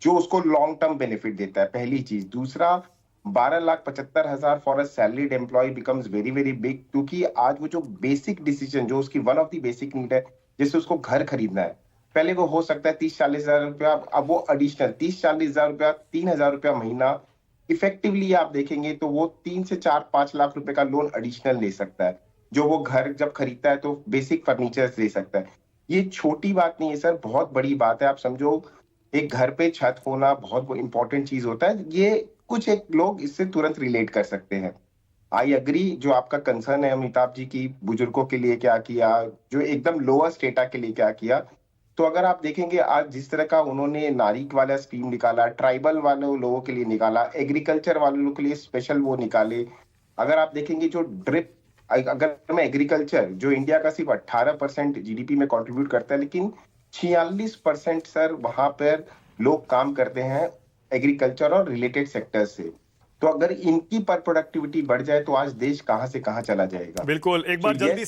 जो उसको लॉन्ग टर्म बेनिफिट देता है, पहली चीज। दूसरा, 12,75,000 for a salaried employee becomes very very big, क्योंकि आज वो जो बेसिक डिसीजन जो उसकी one of the basic need है, जैसे उसको घर खरीदना है, पहले वो हो सकता है 30-40 हजार रुपया, अब वो एडिशनल 30-40 हजार रुपया, 3,000 रुपया महीना, इफेक्टिवली आप देखेंगे तो वो 3 से 4-5 लाख रुपए का लोन एडिशनल ले सकता है, जो वो घर जब खरीदता है तो बेसिक फर्नीचर ले सकता है। ये छोटी बात नहीं है सर, बहुत बड़ी बात है। आप समझो एक घर पे छत होना बहुत इंपॉर्टेंट चीज होता है। ये कुछ एक लोग इससे तुरंत रिलेट कर सकते हैं। आई एग्री जो आपका कंसर्न है अमिताभ जी की, बुजुर्गों के लिए क्या किया, जो एकदम लोअर स्टेटा के लिए क्या किया। तो अगर आप देखेंगे आज जिस तरह का उन्होंने नारी वाला स्कीम निकाला, ट्राइबल वाले लोगों के लिए निकाला, एग्रीकल्चर वाले लोगों के लिए स्पेशल वो निकाले। अगर आप देखेंगे जो ड्रिप, अगर मैं एग्रीकल्चर जो इंडिया का सिर्फ 18% जीडीपी में कंट्रीब्यूट करता है, लेकिन 46% सर वहां पर लोग काम करते हैं एग्रीकल्चर और रिलेटेड सेक्टर से। तो अगर इनकी पर प्रोडक्टिविटी बढ़ जाए तो आज देश कहां से कहां चला जाएगा। बिल्कुल। एक बार जल्दी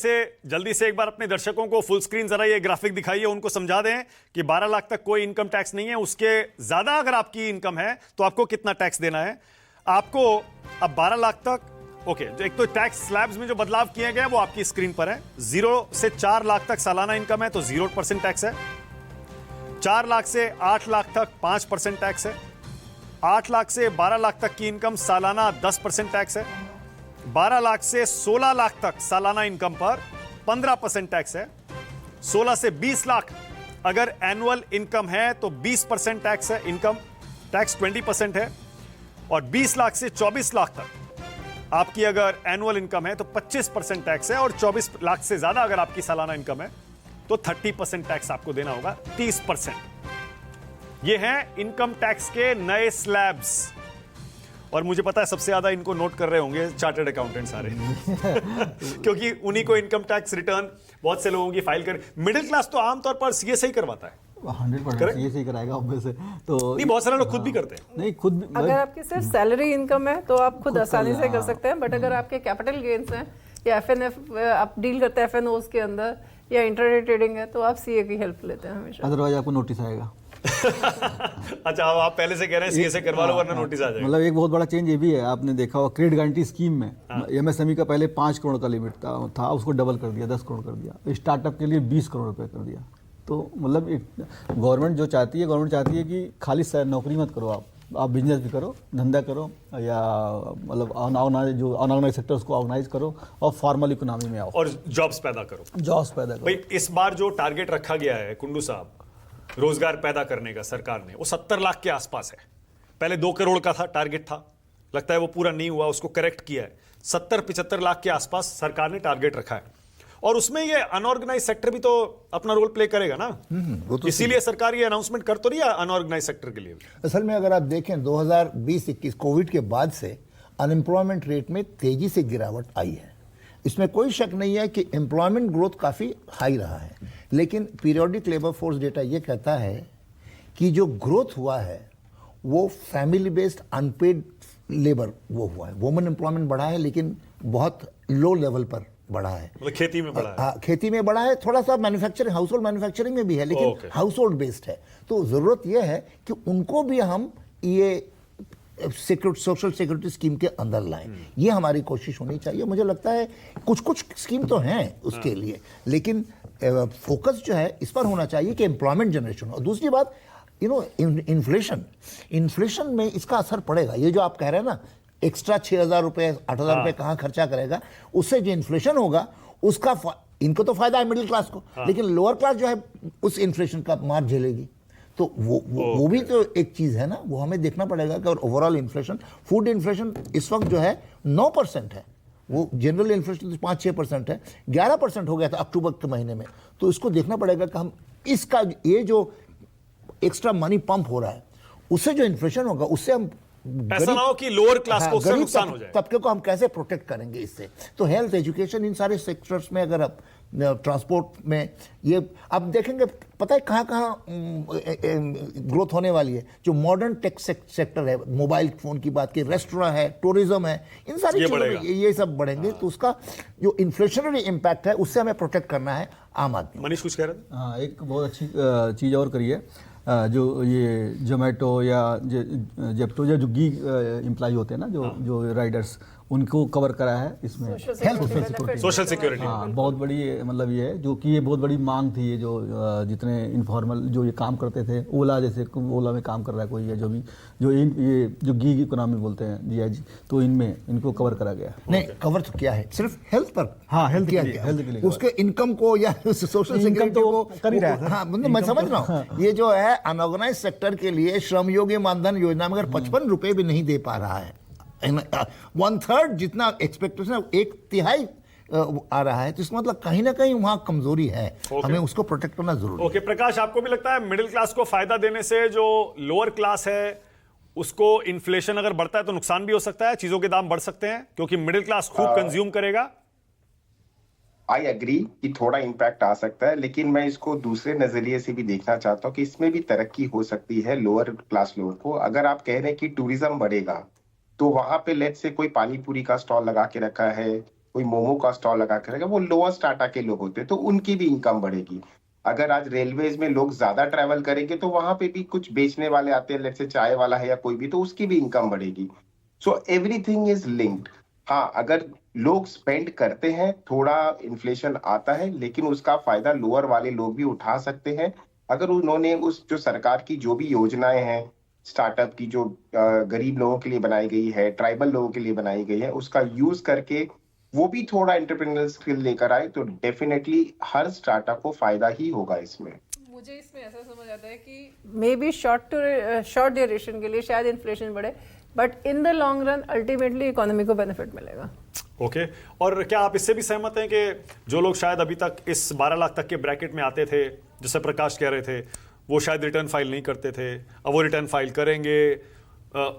से एक बार अपने दर्शकों को फुल स्क्रीन जरा ये ग्राफिक दिखाइए, उनको समझा दें कि 12 लाख तक कोई इनकम टैक्स नहीं है, उसके ज्यादा अगर आपकी इनकम है तो आपको कितना टैक्स देना है। आपको अब 12 लाख तक, ओके, एक तो टैक्स स्लैब्स में जो बदलाव किए गए वो आपकी स्क्रीन पर है। 0 से 4 लाख तक सालाना इनकम है तो 0% टैक्स है। 4 लाख से 8 लाख तक 5% टैक्स है। 8 लाख से 12 लाख तक की इनकम सालाना 10% टैक्स है। 12 लाख से 16 लाख तक सालाना इनकम पर 15% टैक्स है। 16 से 20 लाख अगर एनुअल इनकम है तो 20% टैक्स है, इनकम टैक्स 20% है। और 20 लाख से 24 लाख तक आपकी अगर एनुअल इनकम है तो 25% टैक्स है। और 24 लाख से ज्यादा अगर आपकी सालाना इनकम है तो 30% टैक्स आपको देना होगा, 30%। ये हैं इनकम टैक्स के नए स्लैब्स। और मुझे पता है सबसे ज्यादा इनको नोट कर रहे होंगे चार्टर्ड अकाउंटेंट सारे क्योंकि उन्हीं को इनकम टैक्स रिटर्न बहुत से लोगों की फाइल कर। मिडिल क्लास तो आमतौर पर सीए से ही करवाता है, 100% ये सही कराएगा ऑब्वियस है। तो नहीं, बहुत सारे लोग खुद भी करते हैं। नहीं, खुद अगर आपकी सिर्फ सैलरी इनकम है तो आप खुद आसानी से कर सकते हैं, बट अगर आपके कैपिटल गेन्स हैं या एफएनएफ आप डील करते हैं एफएनओस के अंदर या इंटरडे ट्रेडिंग है तो आप सीए की हेल्प लेते हैं हमेशा। अदरवाइज आपको नोटिस आएगा। अच्छा, अब आप पहले से कह रहे हैं सीए से करवा लो वरना नोटिस आ जाएगा। मतलब एक बहुत बड़ा चेंज ये भी है, आपने देखा होगा क्रेडिट गारंटी स्कीम में एमएसएमई का पहले 5 करोड़ का लिमिट था, उसको डबल कर दिया, 10 करोड़ कर दिया। स्टार्टअप के लिए 20 करोड़ रुपए कर दिया। तो मतलब एक गवर्नमेंट जो चाहती है, गवर्नमेंट चाहती है कि खाली नौकरी मत करो, आप बिजनेस भी करो, धंधा करो, या मतलब अनऑर्गेनाइज सेक्टर को ऑर्गेनाइज करो और फॉर्मल इकोनॉमी में आओ और जॉब्स पैदा करो। भाई इस बार जो टारगेट रखा गया है कुंडू साहब, रोजगार पैदा करने का सरकार ने, वो 70 लाख के आसपास है। पहले 2 करोड़ का था टारगेट था, लगता है वो पूरा नहीं हुआ, उसको करेक्ट किया है। 70-75 लाख के आसपास सरकार ने टारगेट रखा है। और उसमें ये अनऑर्गेनाइज सेक्टर भी तो अपना रोल प्ले करेगा ना। वो तो इसीलिए सरकार ये अनाउंसमेंट कर तो रही है अनऑर्गेनाइज सेक्टर के लिए। असल में अगर आप देखें 2020-21 कोविड के बाद से अनएम्प्लॉयमेंट रेट में तेजी से गिरावट आई है। इसमें कोई शक नहीं है कि एम्प्लॉयमेंट ग्रोथ काफ़ी हाई रहा है, लेकिन पीरियोडिक लेबर फोर्स डेटा ये कहता है कि जो ग्रोथ हुआ है वो फैमिली बेस्ड अनपेड लेबर वो हुआ है। वुमेन एम्प्लॉयमेंट बढ़ा है लेकिन बहुत लो लेवल पर बढ़ा है। मतलब खेती में बढ़ा है। हाँ, खेती में बढ़ा है, थोड़ा सा मैन्युफैक्चरिंग, हाउस होल्ड मैन्युफैक्चरिंग में भी है, लेकिन हाउस होल्ड बेस्ड है। तो ज़रूरत यह है कि उनको भी हम ये सोशल सिक्योरिटी स्कीम के अंदर लाएं। ये हमारी कोशिश होनी चाहिए। मुझे लगता है कुछ स्कीम तो हैं उसके लिए, लेकिन फोकस जो है इस पर होना चाहिए कि एम्प्लॉयमेंट जनरेशन हो। दूसरी बात, इन्फ्लेशन में इसका असर पड़ेगा। ये जो आप कह रहे हैं ना, एक्स्ट्रा 6,000 रुपये 8,000 रुपये कहाँ खर्चा करेगा, उससे जो इन्फ्लेशन होगा उसका इनको तो फायदा है मिडिल क्लास को, लेकिन लोअर क्लास जो है उस इन्फ्लेशन का मार झेलेगी। तो वो भी तो एक चीज़ है ना, वो हमें देखना पड़ेगा कि ओवरऑल इन्फ्लेशन, फूड इन्फ्लेशन इस वक्त जो है 9% है, वो जनरल इन्फ्लेशन तो 5-6% है, 11% हो गया था अक्टूबर के महीने में। तो इसको देखना पड़ेगा कि हम इसका ये जो एक्स्ट्रा मनी पंप हो रहा है उससे जो इन्फ्लेशन होगा उससे हम ऐसा ना हो कि लोअर क्लास को उससे नुकसान हो जाए। तबके को हम कैसे प्रोटेक्ट करेंगे इससे। तो हेल्थ, एजुकेशन, इन सारे सेक्टर्स में अगर आप ट्रांसपोर्ट में ये आप देखेंगे, पता है कहाँ कहाँ ग्रोथ होने वाली है। जो मॉडर्न टेक सेक्टर है, मोबाइल फोन की बात की, रेस्टोरेंट है, टूरिज्म है, इन सारी चीज़ों में ये सब बढ़ेंगे। तो उसका जो इन्फ्लेशनरी इम्पैक्ट है उससे हमें प्रोटेक्ट करना है आम आदमी। मनीष कुछ कह रहे थे? हाँ, एक बहुत अच्छी चीज़ और करी है, जो ये जोमेटो या जेप्टो या जो गीग एम्प्लॉय होते हैं ना, जो राइडर्स, उनको कवर करा है इसमें सोशल सिक्योरिटी। हाँ, बहुत बड़ी मतलब ये है, जो कि ये बहुत बड़ी मांग थी। ये जो जितने इनफॉर्मल जो ये काम करते थे, ओला जैसे ओला में काम कर रहा है कोई, है जो भी ये जो गीग इकोनॉमी बोलते हैं जीआईजी, तो इनमें इनको कवर करा गया। नहीं, कवर तो क्या है, सिर्फ हेल्थ पर। हाँ, हेल्थ के लिए उसके इनकम को या सोशल सिक्योरिटी को कर ही रहा है। हाँ, मैं समझ रहा हूँ। ये जो है अनऑर्गेनाइज सेक्टर के लिए श्रमयोगी मानधन योजना में अगर 55 रुपए भी नहीं दे पा रहा है, 1/3 जितना एक्सपेक्टेशन, 1/3 आ रहा है, तो इसका मतलब कहीं ना कहीं वहां कमजोरी है। हमें उसको प्रोटेक्ट करना जरूरी है। प्रकाश, आपको भी लगता है मिडिल क्लास को फायदा देने से जो लोअर क्लास है उसको इन्फ्लेशन अगर बढ़ता है तो नुकसान भी हो सकता है, चीजों के दाम बढ़ सकते हैं क्योंकि मिडिल क्लास खूब कंज्यूम करेगा? आई एग्री कि थोड़ा इंपैक्ट आ सकता है, लेकिन मैं इसको दूसरे नजरिए से भी देखना चाहता हूं कि इसमें भी तरक्की हो सकती है लोअर क्लास लोगों को। अगर आप कह रहे हैं कि टूरिज्म बढ़ेगा, तो वहां पे लेट से कोई पानी पूरी का स्टॉल लगा के रखा है, कोई मोमो का स्टॉल लगा के रखा है, वो लोअर स्टाटा के लोग होते हैं, तो उनकी भी इनकम बढ़ेगी। अगर आज रेलवेज में लोग ज्यादा ट्रैवल करेंगे तो वहां पे भी कुछ बेचने वाले आते हैं, लेट से चाय वाला है या कोई भी, तो उसकी भी इनकम बढ़ेगी। So everything is linked. हाँ, अगर लोग स्पेंड करते हैं, थोड़ा इन्फ्लेशन आता है, लेकिन उसका फायदा लोअर वाले लोग भी उठा सकते हैं। अगर उन्होंने उस जो सरकार की जो भी योजनाएं हैं स्टार्टअप की, जो गरीब लोगों के लिए बनाई गई है, ट्राइबल लोगों के लिए बनाई गई है, उसका यूज करके वो भी थोड़ा एंटरप्रेन्योर स्किल लेकर आए तो डेफिनेटली हर स्टार्टअप को फायदा ही होगा इसमें। मुझे इसमें ऐसा समझ आता है कि मे बी शॉर्ट ड्यूरेशन के लिए शायद इन्फ्लेशन बढ़े, but in the long run ultimately economy को बेनिफिट मिलेगा। ओके और क्या आप इससे भी सहमत हैं कि जो लोग शायद अभी तक इस 12 लाख तक के ब्रैकेट में आते थे, जैसे प्रकाश कह रहे थे, वो शायद रिटर्न फाइल नहीं करते थे, अब वो रिटर्न फाइल करेंगे,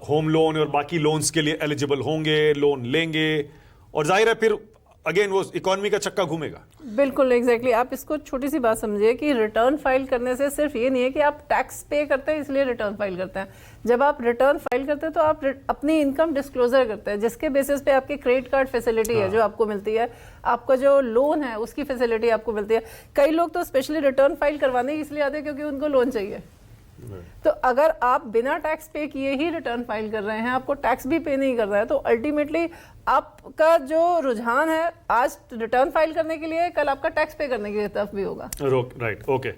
होम लोन और बाकी लोन्स के लिए एलिजिबल होंगे, लोन लेंगे, और जाहिर है फिर अगेन वो इकोनॉमी का चक्का घूमेगा। बिल्कुल एग्जैक्टली आप इसको छोटी सी बात समझिए कि रिटर्न फाइल करने से सिर्फ ये नहीं है कि आप टैक्स पे करते हैं इसलिए रिटर्न फाइल करते हैं। जब आप रिटर्न फाइल करते हैं तो आप अपनी इनकम डिस्क्लोजर करते हैं, जिसके बेसिस पे आपकी क्रेडिट कार्ड फैसिलिटी है जो आपको मिलती है, आपका जो लोन है उसकी फैसिलिटी आपको मिलती है। कई लोग तो स्पेशली रिटर्न फाइल करवाने इसलिए आते हैं क्योंकि उनको लोन चाहिए। तो अगर आप बिना टैक्स पे किए ही रिटर्न फाइल कर रहे हैं, आपको टैक्स भी पे नहीं कर रहा है, तो अल्टीमेटली आपका जो रुझान है आज रिटर्न फाइल करने के लिए, कल आपका टैक्स पे करने की तरफ भी होगा। Right okay.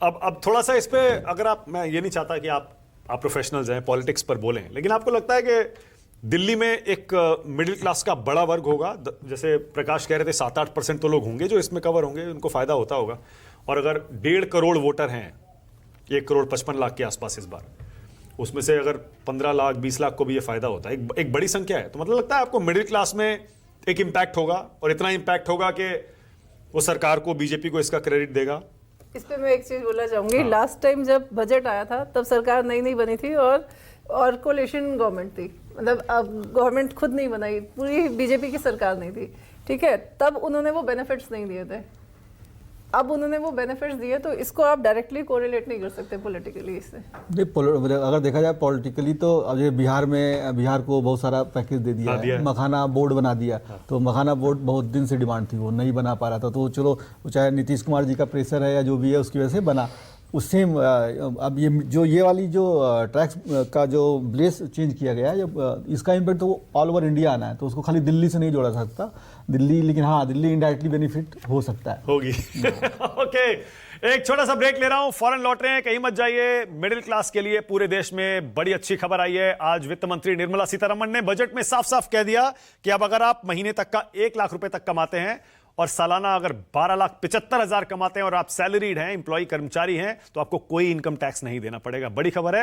अब थोड़ा सा इस पे अगर आप, मैं ये नहीं चाहता कि आप प्रोफेशनल्स हैं पॉलिटिक्स पर बोलें, लेकिन आपको लगता है कि दिल्ली में एक मिडिल क्लास का बड़ा वर्ग होगा, जैसे प्रकाश कह रहे थे 7-8% तो लोग होंगे जो इसमें कवर होंगे, उनको फायदा होता होगा, और अगर 1.5 करोड़ वोटर हैं 1,55,00,000 के आसपास इस बार, उसमें से अगर 15 लाख 20 लाख को भी ये फायदा होता है, एक बड़ी संख्या है, तो मतलब लगता है आपको मिडिल क्लास में एक इम्पैक्ट होगा, और इतना इम्पैक्ट होगा कि वो सरकार को, बीजेपी को इसका क्रेडिट देगा। इस पे मैं एक चीज बोलना चाहूंगी, लास्ट टाइम जब बजट आया था तब सरकार नई बनी थी और कोलिशन गवर्नमेंट थी, मतलब अब गवर्नमेंट खुद नहीं बनाई, पूरी बीजेपी की सरकार नहीं थी, ठीक है, तब उन्होंने वो बेनिफिट्स नहीं दिए थे, अब उन्होंने वो बेनिफिट्स दिए, तो इसको आप डायरेक्टली कोरिलेट नहीं कर सकते पॉलिटिकली इससे। अगर देखा जाए पॉलिटिकली तो अब ये बिहार को बहुत सारा पैकेज दे दिया है, मखाना बोर्ड बना दिया, तो मखाना बोर्ड बहुत दिन से डिमांड थी, वो नहीं बना पा रहा था, तो चलो चाहे नीतीश कुमार जी का प्रेशर है या जो भी है उसकी वजह से बना। उससे अब ये वाली जो टैक्स का जो बेस चेंज किया गया है, इसका इम्पैक्ट तो ऑल ओवर इंडिया आना है, तो उसको खाली दिल्ली से नहीं जोड़ा सकता दिल्ली, लेकिन हाँ दिल्ली इनडायरेक्टली बेनिफिट हो सकता है, होगी। ओके एक छोटा सा ब्रेक ले रहा हूं, फौरन लौट रहे हैं, कहीं मत जाइए। मिडिल क्लास के लिए पूरे देश में बड़ी अच्छी खबर आई है। आज वित्त मंत्री निर्मला सीतारमण ने बजट में साफ साफ कह दिया कि अब अगर आप महीने तक का 1 लाख रुपए तक कमाते हैं और सालाना अगर 12,75,000 कमाते हैं और आप सैलरीड हैं, एम्प्लॉय कर्मचारी हैं, तो आपको कोई इनकम टैक्स नहीं देना पड़ेगा। बड़ी खबर है,